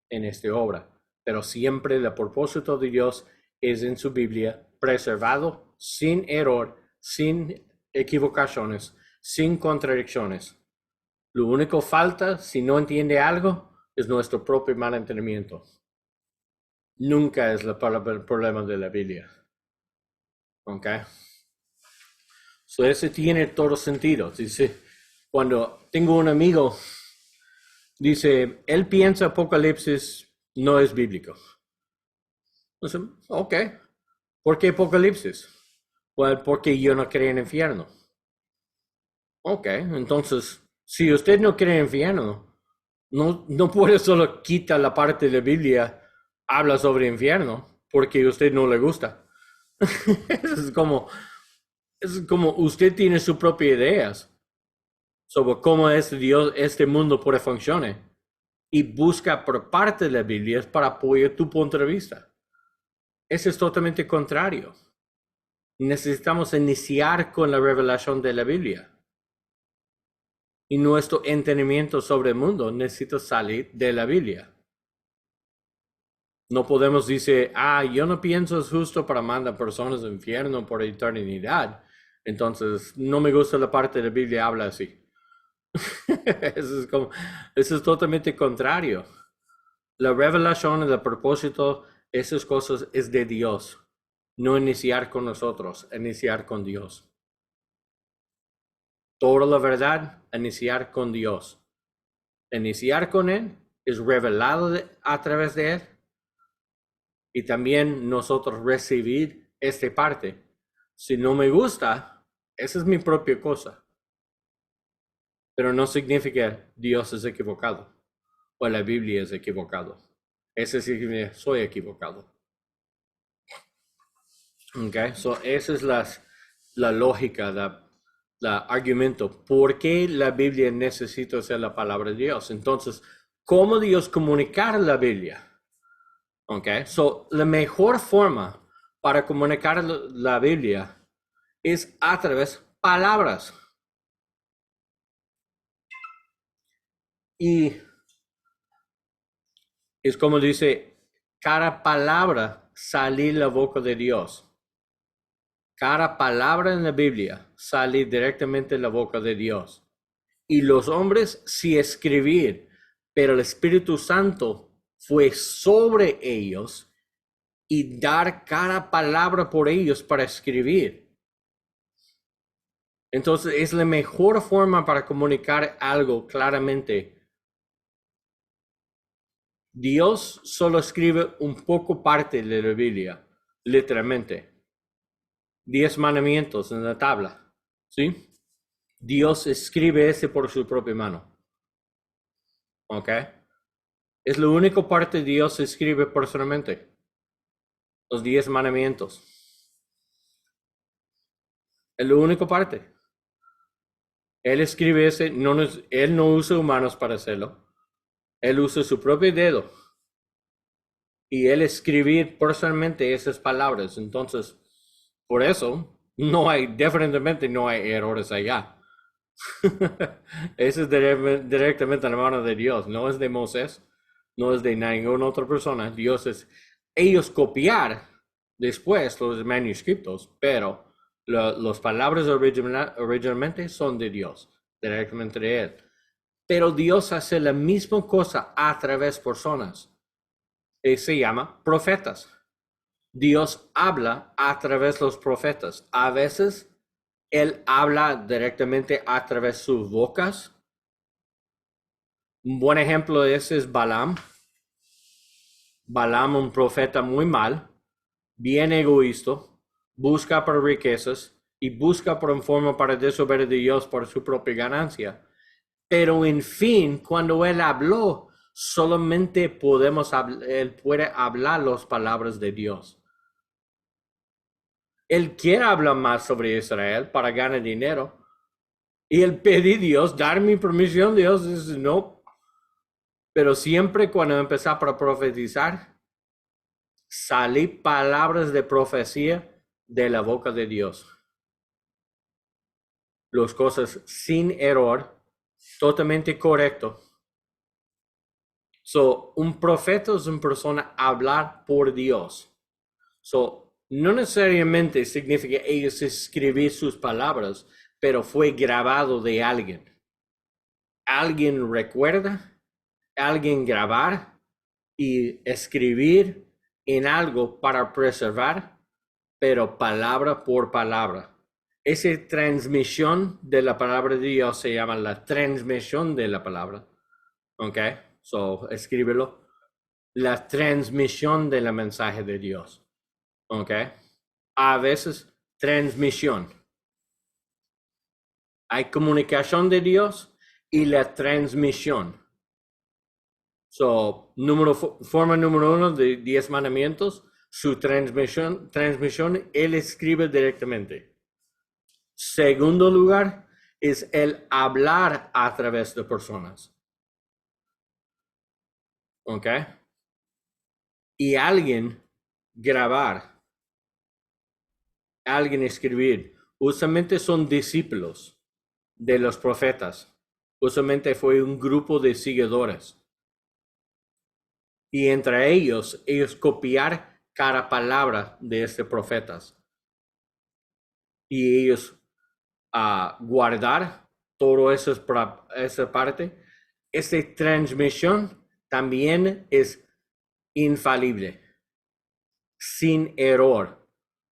en esta obra. Pero siempre el propósito de Dios es en su Biblia, preservado, sin error, sin equivocaciones, sin contradicciones. Lo único que falta, si no entiende algo, es nuestro propio mal entendimiento. Nunca es el problema de la Biblia. ¿Ok? Eso tiene todo sentido. Dice, cuando tengo un amigo, dice, él piensa Apocalipsis no es bíblico. Entonces, ok. ¿Por qué Apocalipsis? Well, porque yo no creo en el infierno. Ok, entonces, si usted no cree en infierno, no puede solo quitar la parte de la Biblia, habla sobre infierno, porque a usted no le gusta. es como usted tiene sus propias ideas sobre cómo este mundo puede funcionar. Y busca por parte de la Biblia para apoyar tu punto de vista. Eso es totalmente contrario. necesitamos iniciar con la revelación de la Biblia. Y nuestro entendimiento sobre el mundo necesita salir de la Biblia. No podemos decir, yo no pienso es justo para mandar personas al infierno por eternidad. Entonces, no me gusta la parte de la Biblia que habla así. Eso es totalmente contrario. La revelación y el propósito, esas cosas es de Dios. No iniciar con nosotros, iniciar con Dios. Toda la verdad, iniciar con Dios. Iniciar con Él es revelado a través de Él. Y también nosotros recibir esta parte. Si no me gusta, esa es mi propia cosa. Pero no significa Dios es equivocado o la Biblia es equivocado. Eso significa soy equivocado. Okay, so esa es la lógica, la argumento. ¿Por qué la Biblia necesita ser la palabra de Dios? Entonces, ¿cómo Dios comunicar la Biblia? Okay, so la mejor forma para comunicar la Biblia es a través de palabras. Y es como dice, cada palabra sale de la boca de Dios. Cada palabra en la Biblia sale directamente de la boca de Dios. Y los hombres sí escribir, pero el Espíritu Santo fue sobre ellos y dar cada palabra por ellos para escribir. Entonces es la mejor forma para comunicar algo claramente. Dios solo escribe un poco parte de la Biblia, literalmente. 10 mandamientos en la tabla, ¿sí? Dios escribe ese por su propia mano. ¿Ok? Es la única parte que Dios escribe personalmente. Los 10 mandamientos. Es la única parte. Él escribe ese, él no usa humanos para hacerlo. Él usa su propio dedo. Y él escribir personalmente esas palabras. Entonces, por eso, definitivamente no hay errores allá. Eso es directamente en la mano de Dios. No es de Moisés. No es de ninguna otra persona. Ellos copiar después los manuscritos, pero las palabras originalmente son de Dios, directamente de Él. Pero Dios hace la misma cosa a través de personas. Y se llama profetas. Dios habla a través de los profetas. A veces Él habla directamente a través de sus bocas. Un buen ejemplo de eso es Balaam. Balaam, un profeta muy mal, bien egoísta, busca por riquezas y busca por una forma para desobedecer a Dios por su propia ganancia. Pero en fin, cuando él habló, solamente él puede hablar las palabras de Dios. Él quiere hablar más sobre Israel para ganar dinero. Y él pide a Dios, dar mi permisión, Dios dice no. Pero siempre cuando empezó a profetizar, salí palabras de profecía de la boca de Dios. Las cosas sin error, totalmente correcto. So, un profeta es una persona hablar por Dios. So, no necesariamente significa ellos escribir sus palabras, pero fue grabado de alguien. Alguien recuerda, alguien grabar y escribir en algo para preservar, pero palabra por palabra. Esa transmisión de la palabra de Dios se llama la transmisión de la palabra. ¿Ok? So, escríbelo. La transmisión del mensaje de Dios. ¿Ok? A veces, transmisión. Hay comunicación de Dios y la transmisión. So, forma número 1 de 10 mandamientos, su transmisión, él escribe directamente. Segundo lugar, es el hablar a través de personas. ¿Ok? Y alguien grabar. alguien escribir. Usualmente son discípulos de los profetas. Usualmente fue un grupo de seguidores. Y entre ellos copiar cada palabra de estos profetas. Y ellos guardar toda esa parte. Esta transmisión también es infalible, sin error,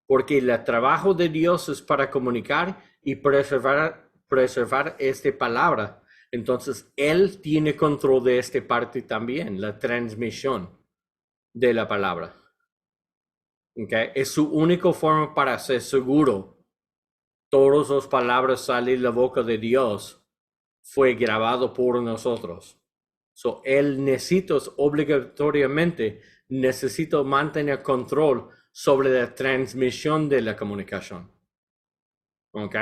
porque el trabajo de Dios es para comunicar y preservar esta palabra. Entonces, Él tiene control de esta parte también, la transmisión de la palabra. ¿Okay? Es su única forma para ser seguro. Todas las palabras salir de la boca de Dios fue grabado por nosotros. So, Él obligatoriamente necesita mantener control sobre la transmisión de la comunicación. ¿Ok?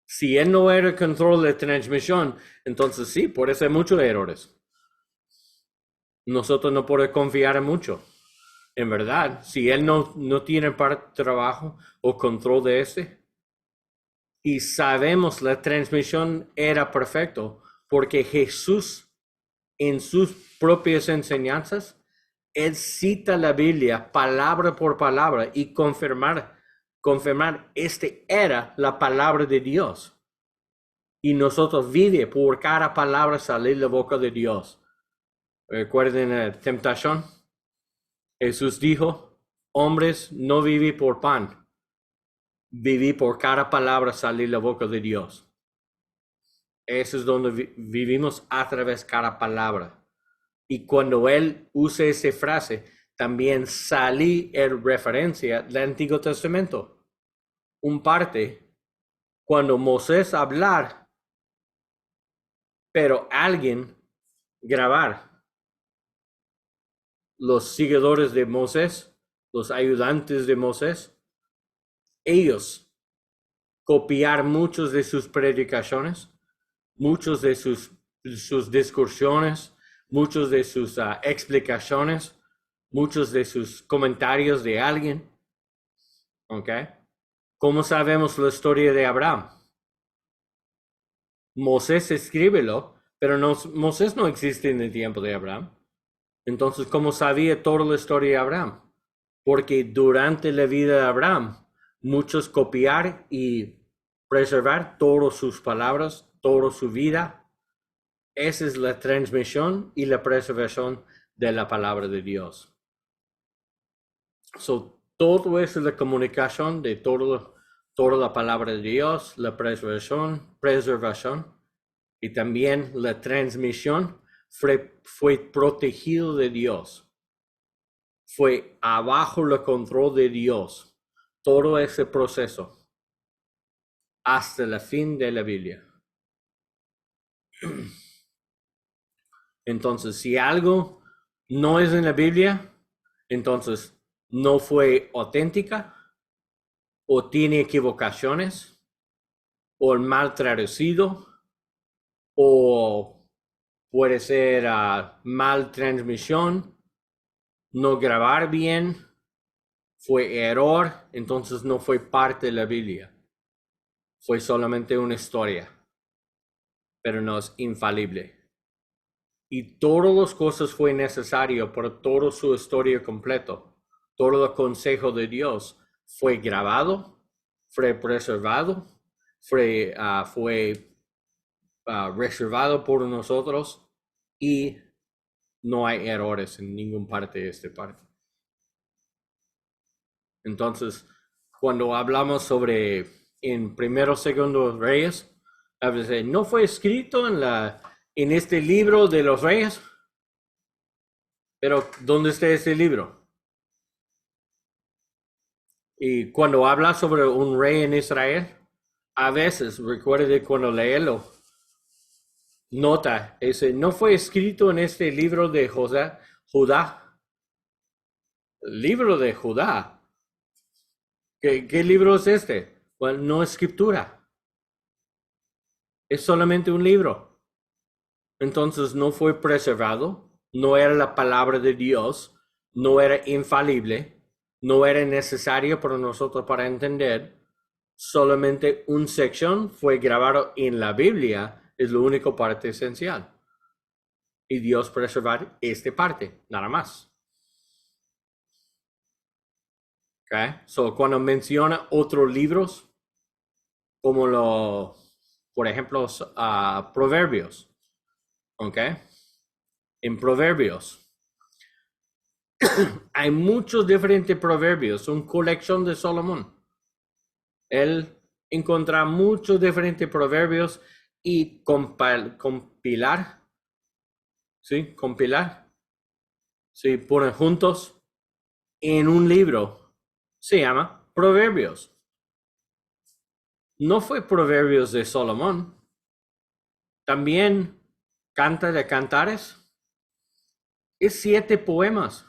Si Él no era el control de la transmisión, entonces sí, puede ser muchos errores. Nosotros no podemos confiar en mucho. En verdad, si Él no tiene parte de trabajo o control de este, y sabemos la transmisión era perfecto, porque Jesús en sus propias enseñanzas, Él cita la Biblia palabra por palabra y confirmar este era la palabra de Dios. Y nosotros vive por cada palabra salir de la boca de Dios. Recuerden la tentación. Jesús dijo, hombres, no viví por pan, viví por cada palabra salir de la boca de Dios. Eso es donde vivimos a través de cada palabra. Y cuando Él usa esa frase, también salí en referencia del Antiguo Testamento. Un parte, cuando Moisés hablar, pero alguien grabar. Los seguidores de Moisés, los ayudantes de Moisés, ellos copiar muchos de sus predicaciones, muchos de sus discursiones, muchos de sus explicaciones, muchos de sus comentarios de alguien. ¿Ok? ¿Cómo sabemos la historia de Abraham? Moisés escríbelo, pero Moisés no existe en el tiempo de Abraham. Entonces, ¿cómo sabía toda la historia de Abraham? Porque durante la vida de Abraham, muchos copiar y preservar todas sus palabras, toda su vida. Esa es la transmisión y la preservación de la palabra de Dios. Todo eso es la comunicación de toda la palabra de Dios, la preservación y también la transmisión fue protegido de Dios. Fue abajo el control de Dios. Todo ese proceso hasta el fin de la Biblia. Entonces, si algo no es en la Biblia, entonces no fue auténtica, o tiene equivocaciones, o mal traducido, o puede ser mal transmisión, no grabar bien, fue error, entonces no fue parte de la Biblia. Fue solamente una historia, pero no es infalible. Y todas las cosas fue necesario por toda su historia completo. Todo el consejo de Dios fue grabado, fue preservado, fue reservado por nosotros y no hay errores en ninguna parte de esta parte. Entonces, cuando hablamos sobre en Primero, Segundo Reyes, a veces no fue escrito en este libro de los reyes, pero ¿dónde está este libro? Y cuando habla sobre un rey en Israel, a veces, recuerde cuando léelo, nota, no fue escrito en este libro de Judá. Libro de Judá. ¿Qué libro es este? Bueno, no es escritura. Es solamente un libro. Entonces no fue preservado, no era la palabra de Dios, no era infalible, no era necesario para nosotros para entender. solamente una sección fue grabado en la Biblia, es la única parte esencial. Y Dios preservar esta parte, nada más. Okay. So, cuando menciona otros libros, como por ejemplo, Proverbios, ¿ok? En Proverbios, hay muchos diferentes proverbios, una colección de Salomón. Él encuentra muchos diferentes proverbios y compilar, ¿sí? Compilar, ¿sí? Ponen juntos en un libro, se llama Proverbios. No fue Proverbios de Salomón, también Canta de Cantares, es 7 poemas.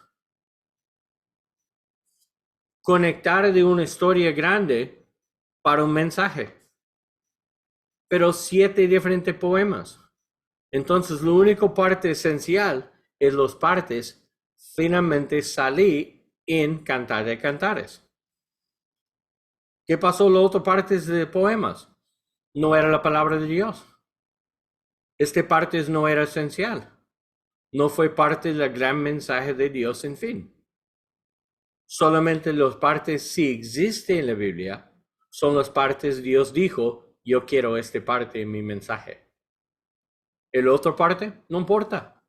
Conectar de una historia grande para un mensaje, pero 7 diferentes poemas. Entonces, la única parte esencial es las partes finalmente salí en Cantar de Cantares. ¿Qué pasó las otras partes de poemas? No era la palabra de Dios. Esta parte no era esencial. No fue parte del gran mensaje de Dios en fin. Solamente las partes sí existen en la Biblia, son las partes Dios dijo, yo quiero esta parte en mi mensaje. El otra parte, no importa.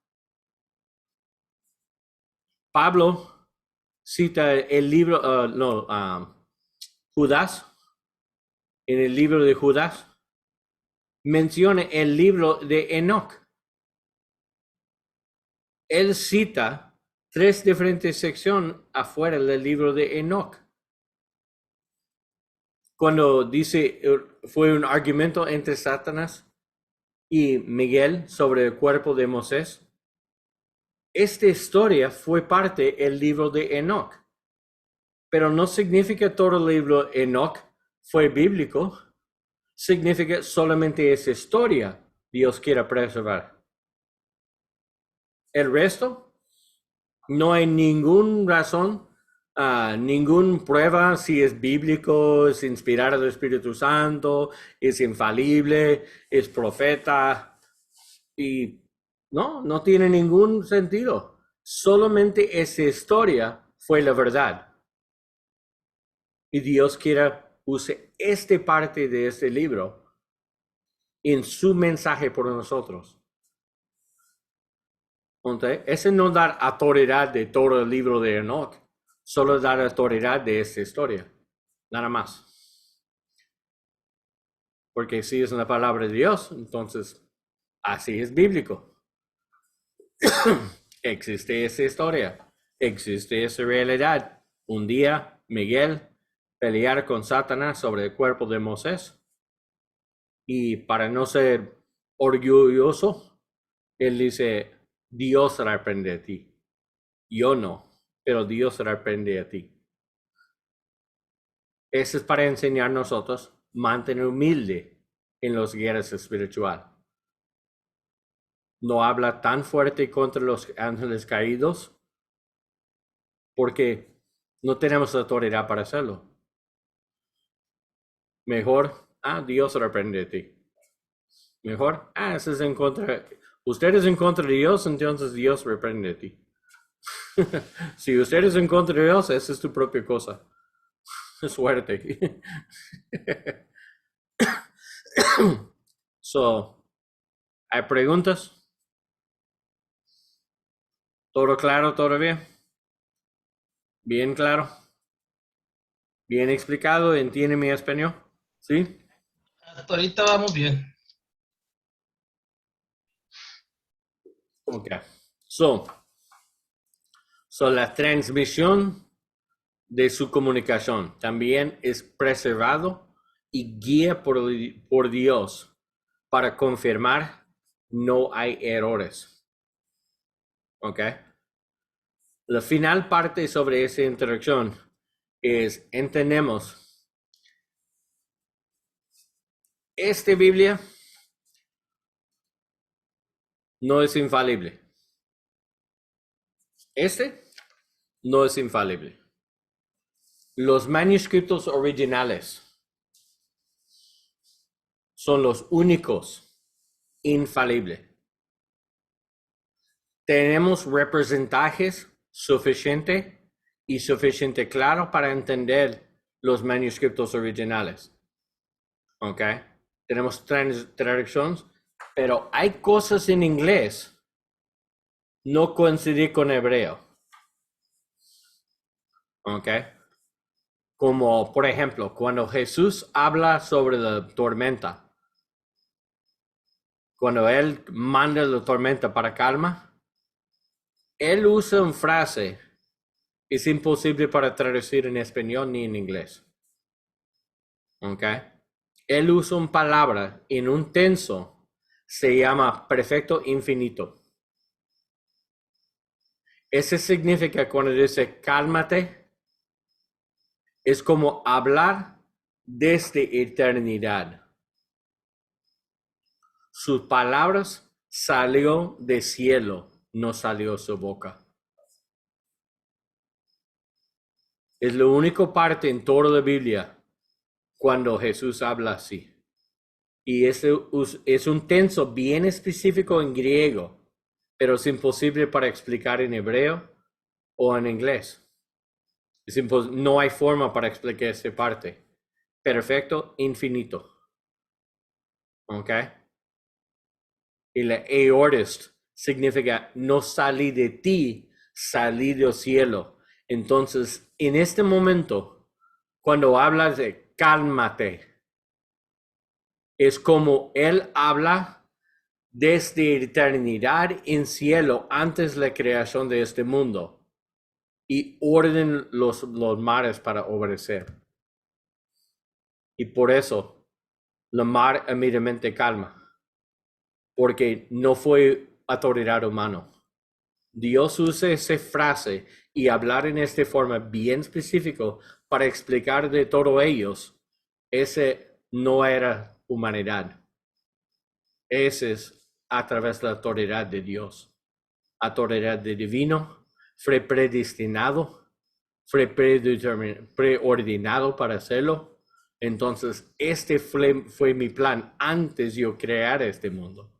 Pablo cita el libro, Judas, en el libro de Judas, menciona el libro de Enoch. Él cita 3 diferentes secciones afuera del libro de Enoch. Cuando dice, fue un argumento entre Satanás y Miguel sobre el cuerpo de Moisés, esta historia fue parte del libro de Enoch. Pero no significa todo el libro de Enoch fue bíblico. Significa solamente esa historia Dios quiere preservar. El resto, no hay ninguna razón, ninguna prueba si es bíblico, es inspirado del Espíritu Santo, es infalible, es profeta. Y no tiene ningún sentido. Solamente esa historia fue la verdad. Y Dios quiere usar esta parte de este libro en su mensaje por nosotros. Entonces, ese no da autoridad de todo el libro de Enoch, solo da autoridad de esta historia, nada más. Porque si es la palabra de Dios, entonces así es bíblico. Existe esa historia, existe esa realidad. Un día Miguel pelear con Satanás sobre el cuerpo de Moisés. Y para no ser orgulloso, él dice, Dios reprende a ti. Yo no, pero Dios reprende a ti. Eso es para enseñar a nosotros mantener humilde en las guerras espirituales. No habla tan fuerte contra los ángeles caídos porque no tenemos autoridad para hacerlo. Mejor, Dios reprende a ti. Mejor, eso es en contra. Ustedes en contra de Dios, entonces Dios reprende a ti. Si ustedes en contra de Dios, esa es tu propia cosa. Suerte. ¿Hay preguntas? ¿Todo claro todavía? ¿Bien claro? ¿Bien explicado? ¿Entiende mi español? ¿Sí? Hasta ahorita vamos bien. Ok. La transmisión de su comunicación también es preservado y guía por Dios para confirmar no hay errores. Ok. La final parte sobre esa introducción es entendemos esta Biblia no es infalible. Este no es infalible. Los manuscritos originales son los únicos infalibles. Tenemos representajes suficientes y suficiente claro para entender los manuscritos originales. ¿Ok? Tenemos traducciones, pero hay cosas en inglés no coinciden con hebreo. ¿Ok? Como, por ejemplo, cuando Jesús habla sobre la tormenta, cuando Él manda la tormenta para calma, Él usa una frase que es imposible para traducir en español ni en inglés. ¿Ok? Él usa una palabra en un tenso, se llama perfecto infinito. Eso significa cuando dice cálmate, es como hablar desde eternidad. Sus palabras salió del cielo, no salió de su boca. Es la única parte en toda la Biblia cuando Jesús habla así. Y es un tenso bien específico en griego, pero es imposible para explicar en hebreo o en inglés. No hay forma para explicar esa parte. Perfecto, infinito. ¿Ok? Y la aorist significa no salí de ti, salí del cielo. Entonces, en este momento, cuando hablas de cálmate, es como Él habla desde eternidad en cielo antes de la creación de este mundo y orden los mares para obedecer. Y por eso, la mar inmediatamente calma, porque no fue autoridad humana. Dios usa esa frase y hablar en esta forma bien específico para explicar de todos ellos, ese no era humanidad. Ese es a través de la autoridad de Dios. Autoridad de divino, fue predestinado, fue preordenado para hacerlo. Entonces, este fue mi plan antes de yo crear este mundo.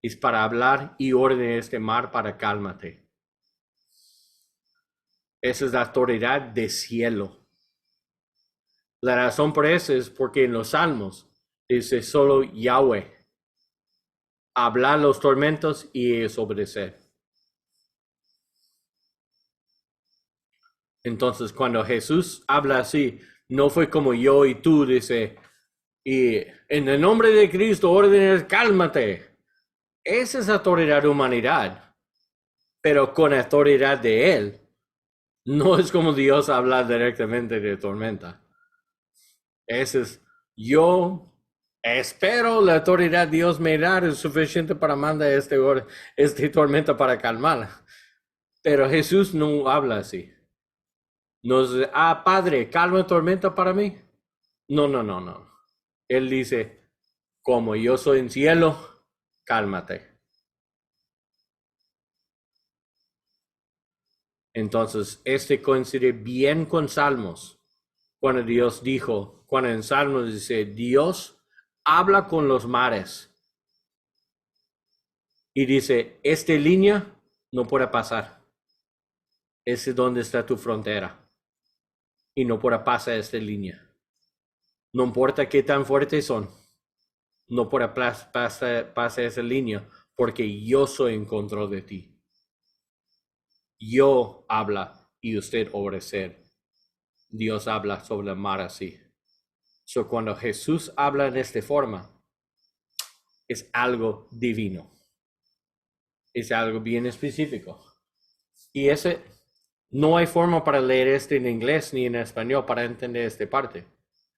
Es para hablar y ordenar este mar para cálmate. Esa es la autoridad del cielo. La razón por eso es porque en los Salmos dice solo Yahweh. Hablar los tormentos y es obedecer. Entonces, cuando Jesús habla así, no fue como yo y tú, dice, y en el nombre de Cristo, orden, cálmate. Esa es autoridad de humanidad, pero con autoridad de Él. No es como Dios habla directamente de tormenta. Ese es, yo espero la autoridad Dios me da es suficiente para mandar este tormenta para calmar. Pero Jesús no habla así. Nos dice, Padre, calma tormenta para mí. No. Él dice, como yo soy en cielo, cálmate. Entonces, coincide bien con Salmos. Cuando Dios dijo, cuando en Salmos dice, Dios habla con los mares. Y dice, esta línea no puede pasar. Ese es donde está tu frontera. Y no puede pasar esta línea. No importa qué tan fuertes son. No puede pasar esa línea porque yo soy en control de ti. Yo habla y usted obedecer. Dios habla sobre el mar así. So, cuando Jesús habla de esta forma, es algo divino. Es algo bien específico. Y no hay forma para leer en inglés ni en español para entender esta parte.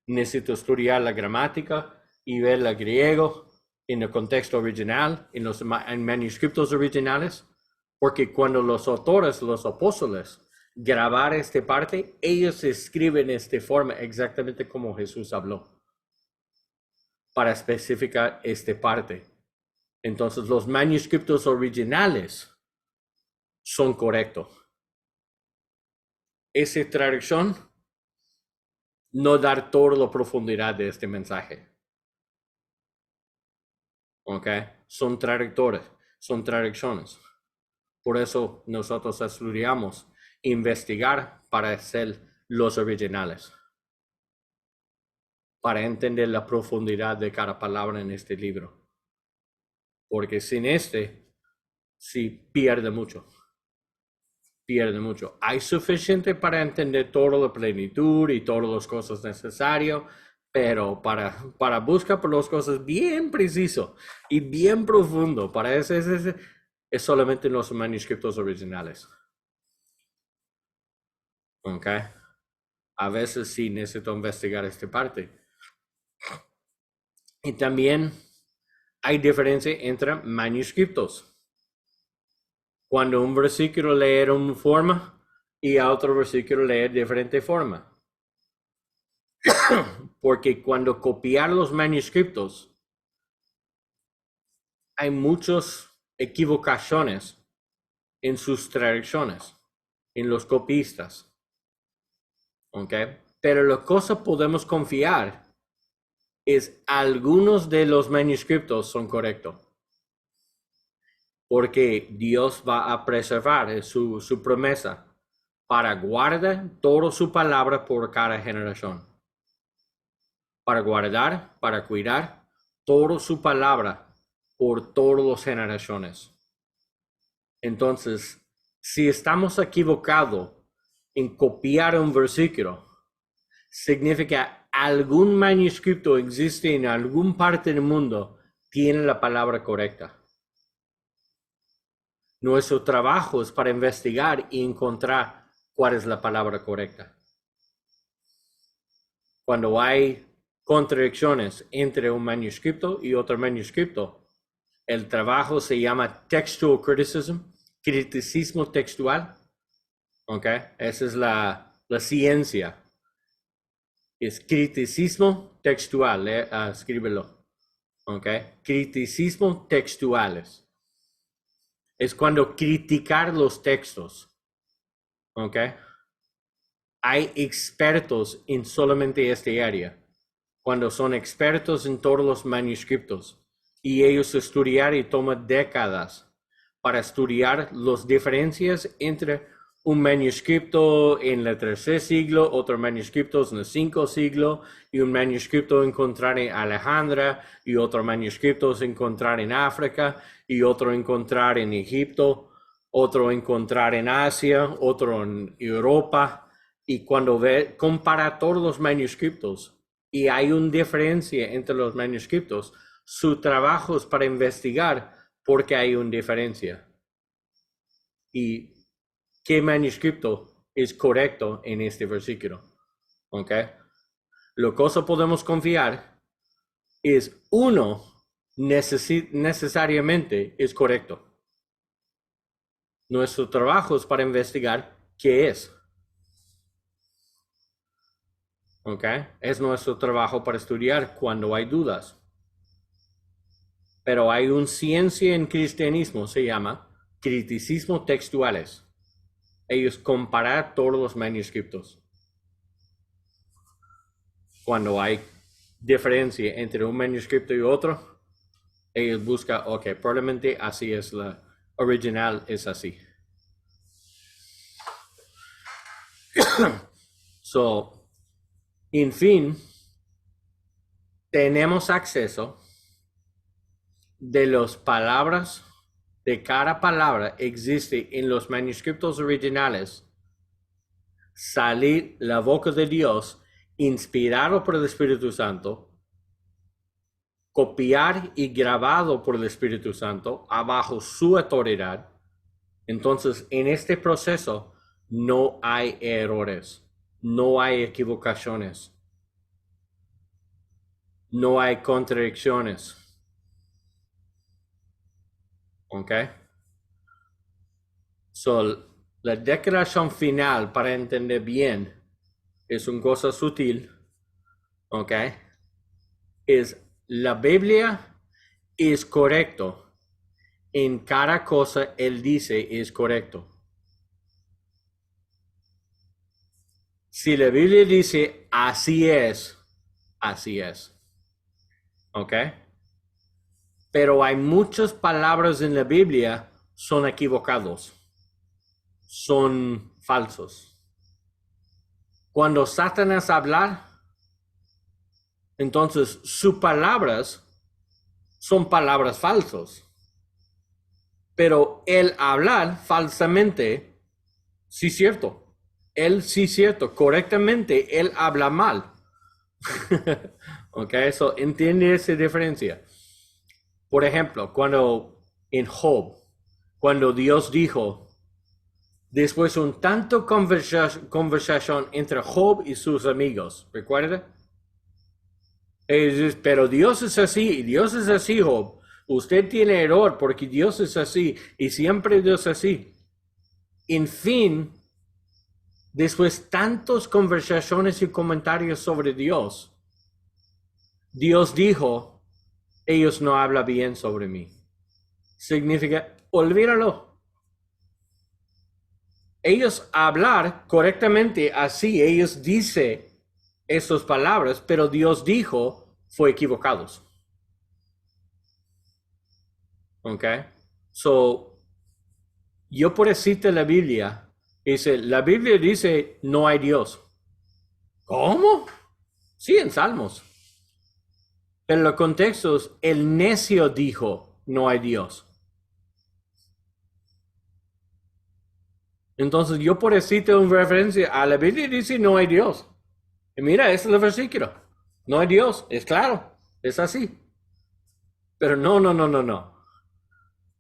Necesito estudiar la gramática y ver el griego en el contexto original, en manuscritos originales, porque cuando los autores, los apóstoles, grabar esta parte, ellos escriben esta forma exactamente como Jesús habló, para especificar esta parte. Entonces, los manuscritos originales son correctos. Esa traducción no da toda la profundidad de este mensaje. ¿ok? Son traductores, son traducciones. Por eso nosotros estudiamos investigar para hacer los originales, para entender la profundidad de cada palabra en este libro. Porque sin sí pierde mucho. Pierde mucho. Hay suficiente para entender toda la plenitud y todas las cosas necesarias, pero para buscar por las cosas bien preciso y bien profundo, para eso es solamente en los manuscritos originales. ¿Ok? A veces sí necesito investigar esta parte. Y también hay diferencia entre manuscritos. Cuando un versículo lee de una forma y a otro versículo lee de diferente forma. Porque cuando copiar los manuscritos, hay muchas equivocaciones en sus traducciones, en los copistas. ¿Ok? Pero la cosa podemos confiar es algunos de los manuscritos son correctos. Porque Dios va a preservar su promesa para guardar toda su palabra por cada generación. Para guardar, para cuidar toda su palabra por todas las generaciones. Entonces, si estamos equivocados en copiar un versículo, significa algún manuscrito existe en alguna parte del mundo, tiene la palabra correcta. Nuestro trabajo es para investigar y encontrar cuál es la palabra correcta. Cuando hay contradicciones entre un manuscrito y otro manuscrito, el trabajo se llama textual criticism, criticismo textual. ¿Ok? Esa es la ciencia. Es criticismo textual, escríbelo. ¿Ok? Criticismo textuales. Es cuando criticar los textos. ¿Ok? Hay expertos en solamente esta área. Cuando son expertos en todos los manuscritos. Y ellos estudiar y toman décadas para estudiar las diferencias entre un manuscrito en el 3 siglo, otro manuscrito en el 5 siglo, y un manuscrito encontrar en Alejandría, y otro manuscrito encontrar en África, y otro encontrar en Egipto, otro encontrar en Asia, otro en Europa. Y cuando compara todos los manuscritos y hay una diferencia entre los manuscritos, su trabajo es para investigar por qué hay una diferencia y qué manuscrito es correcto en este versículo. ¿Ok? Lo que podemos confiar es uno necesariamente es correcto. Nuestro trabajo es para investigar qué es. ¿Ok? Es nuestro trabajo para estudiar cuando hay dudas. Pero hay una ciencia en cristianismo, se llama criticismo textuales. Ellos comparan todos los manuscritos. Cuando hay diferencia entre un manuscrito y otro, ellos buscan, ok, probablemente así es la original, es así. En fin, tenemos acceso de las palabras, de cada palabra existe en los manuscritos originales, salir la boca de Dios, inspirado por el Espíritu Santo, copiar y grabado por el Espíritu Santo, abajo su autoridad. Entonces, en este proceso no hay errores, no hay equivocaciones, no hay contradicciones. ¿Ok? La declaración final, para entender bien, es una cosa sutil. ¿Ok? Es la Biblia es correcto. En cada cosa él dice es correcto. Si la Biblia dice así es, así es. ¿Ok? pero hay muchas palabras en la Biblia son equivocados, son falsos. Cuando Satanás habla, entonces sus palabras son palabras falsas. Pero él hablar falsamente, sí cierto. Él sí cierto, correctamente, él habla mal. Ok, eso entiende esa diferencia. Por ejemplo, cuando en Job, cuando Dios dijo, después un tanto conversación entre Job y sus amigos, ¿recuerda? Pero Dios es así, y Dios es así, Job. Usted tiene error porque Dios es así, y siempre Dios es así. En fin, después tantas conversaciones y comentarios sobre Dios, Dios dijo, ellos no hablan bien sobre mí. Significa, olvídalo. Ellos hablar correctamente así, ellos dicen esas palabras, pero Dios dijo, fue equivocados. Ok, so, yo por decirte la Biblia dice no hay Dios. ¿Cómo? Sí, en Salmos. Pero los contextos, el necio dijo no hay Dios. Entonces yo por decirte una referencia a la Biblia dice no hay Dios. Y mira, ese es el versículo. No hay Dios, es claro, es así. Pero no.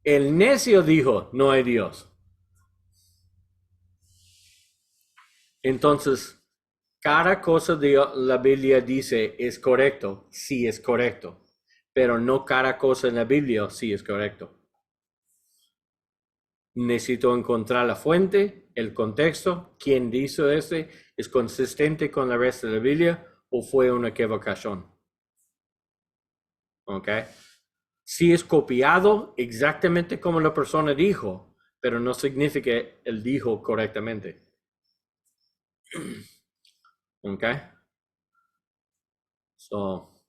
El necio dijo no hay Dios. Entonces, cada cosa de la Biblia dice es correcto, sí es correcto, pero no cada cosa en la Biblia sí es correcto. Necesito encontrar la fuente, el contexto, quién dice es consistente con el resto de la Biblia o fue una equivocación. ¿Ok? Sí es copiado exactamente como la persona dijo, pero no significa que él dijo correctamente. ¿Ok? So,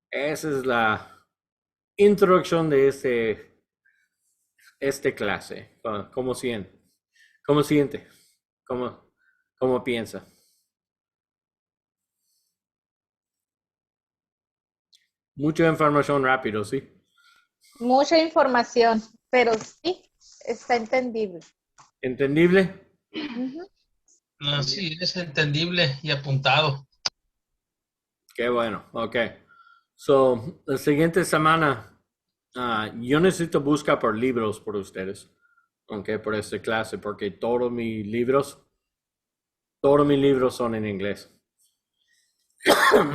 esa es la introducción de este clase. ¿Cómo siente? ¿Cómo siente? ¿Cómo piensa? Mucha información rápido, ¿sí? Mucha información, pero sí, está entendible. ¿Entendible? Ujú. Así es entendible y apuntado. Qué bueno, ok. So, la siguiente semana, yo necesito buscar por libros por ustedes, ok, por esta clase, porque todos mis libros son en inglés.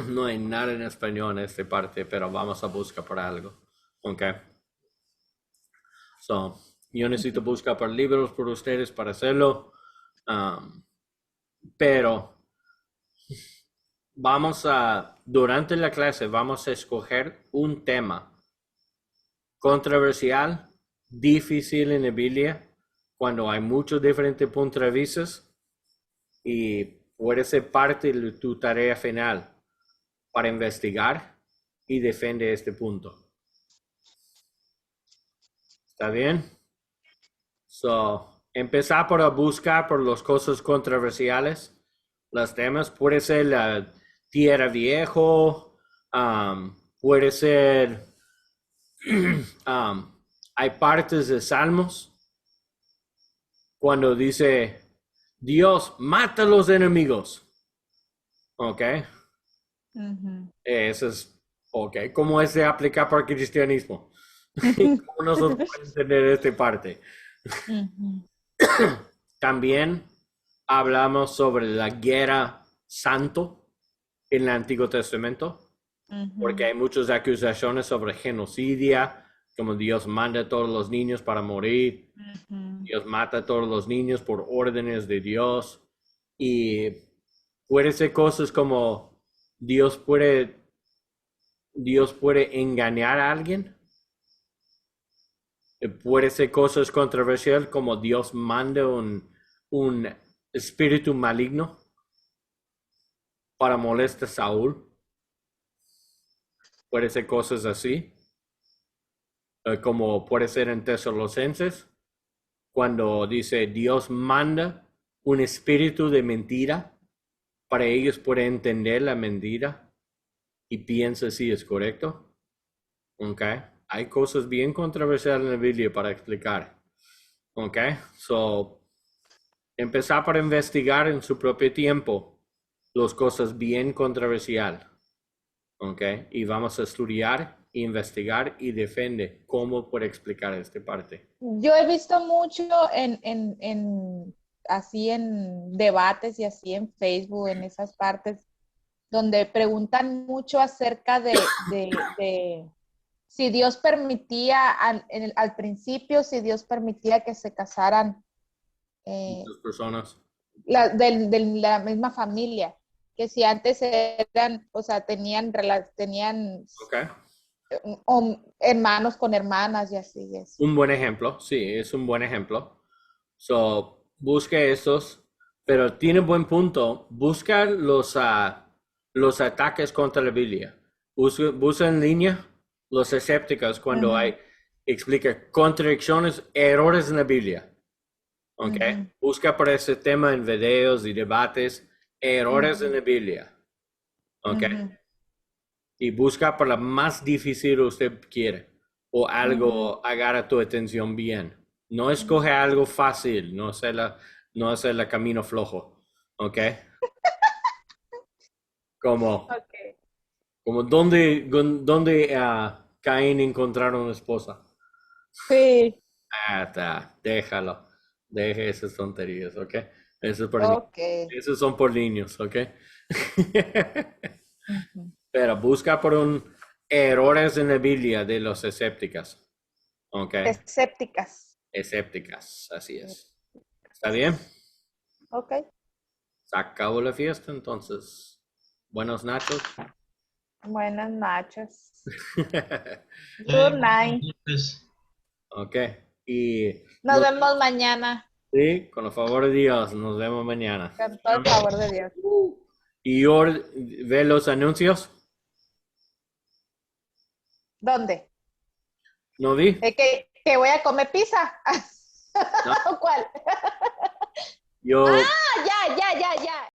No hay nada en español en esta parte, pero vamos a buscar por algo, ok. So, yo necesito buscar por libros por ustedes para hacerlo, pero durante la clase vamos a escoger un tema controversial, difícil en la Biblia, cuando hay muchos diferentes puntos de vista y puede ser parte de tu tarea final para investigar y defender este punto. ¿Está bien? So, empezar por buscar por las cosas controversiales. Los temas puede ser la tierra viejo, puede ser hay partes de Salmos cuando dice Dios mata a los enemigos. Ok. Eso es ok. ¿Cómo se aplica para el cristianismo? ¿Cómo nosotros podemos entender esta parte? También hablamos sobre la guerra santo en el Antiguo Testamento. Porque hay muchas acusaciones sobre genocidio, como Dios manda a todos los niños para morir, Dios mata a todos los niños por órdenes de Dios, y puede ser cosas como Dios puede engañar a alguien, puede ser cosas controversiales como Dios manda un espíritu maligno para molestar a Saúl. Puede ser cosas así. como puede ser en Tesalonicenses, cuando dice Dios manda un espíritu de mentira para ellos pueden entender la mentira y piensa si es correcto. Okay. Hay cosas bien controversiales en la Biblia para explicar. Okay. So, empezar para investigar en su propio tiempo las cosas bien controversiales. Okay. Y vamos a estudiar, investigar y defender cómo puede explicar esta parte. Yo he visto mucho así en debates y así en Facebook, en esas partes, donde preguntan mucho acerca de si Dios permitía al principio, si Dios permitía que se casaran Muchas personas. de la misma familia, que si antes eran, o sea, tenían Okay. hermanos con hermanas y así es. Un buen ejemplo, sí, es un buen ejemplo. So, busque estos, pero tiene buen punto. Busca los ataques contra la Biblia. Busca en línea los escépticos cuando explica contradicciones, errores en la Biblia. Okay. Busca para ese tema en videos y debates, errores en la Biblia. Okay. Y busca para la más difícil usted quiere o algo agarra tu atención bien. No escoge algo fácil, no hacer el camino flojo, ¿ok? Como ¿dónde Caín encontraron una esposa? Sí. Déjalo. Deje esas tonterías, ¿ok? Eso esos son por niños, ¿ok? Pero busca por errores en la Biblia de los escépticos, ¿ok? Escépticas, así es. ¿Está bien? Ok. Se acabó la fiesta, entonces. Buenos nachos. Buenas noches. Good night. Ok. Y Nos vemos mañana. sí, con el favor de Dios, nos vemos mañana. Con todo el favor de Dios. ¿Y yo ve los anuncios? ¿Dónde? ¿No vi? Que voy a comer pizza. No. ¿Cuál? Yo... Ah, ya.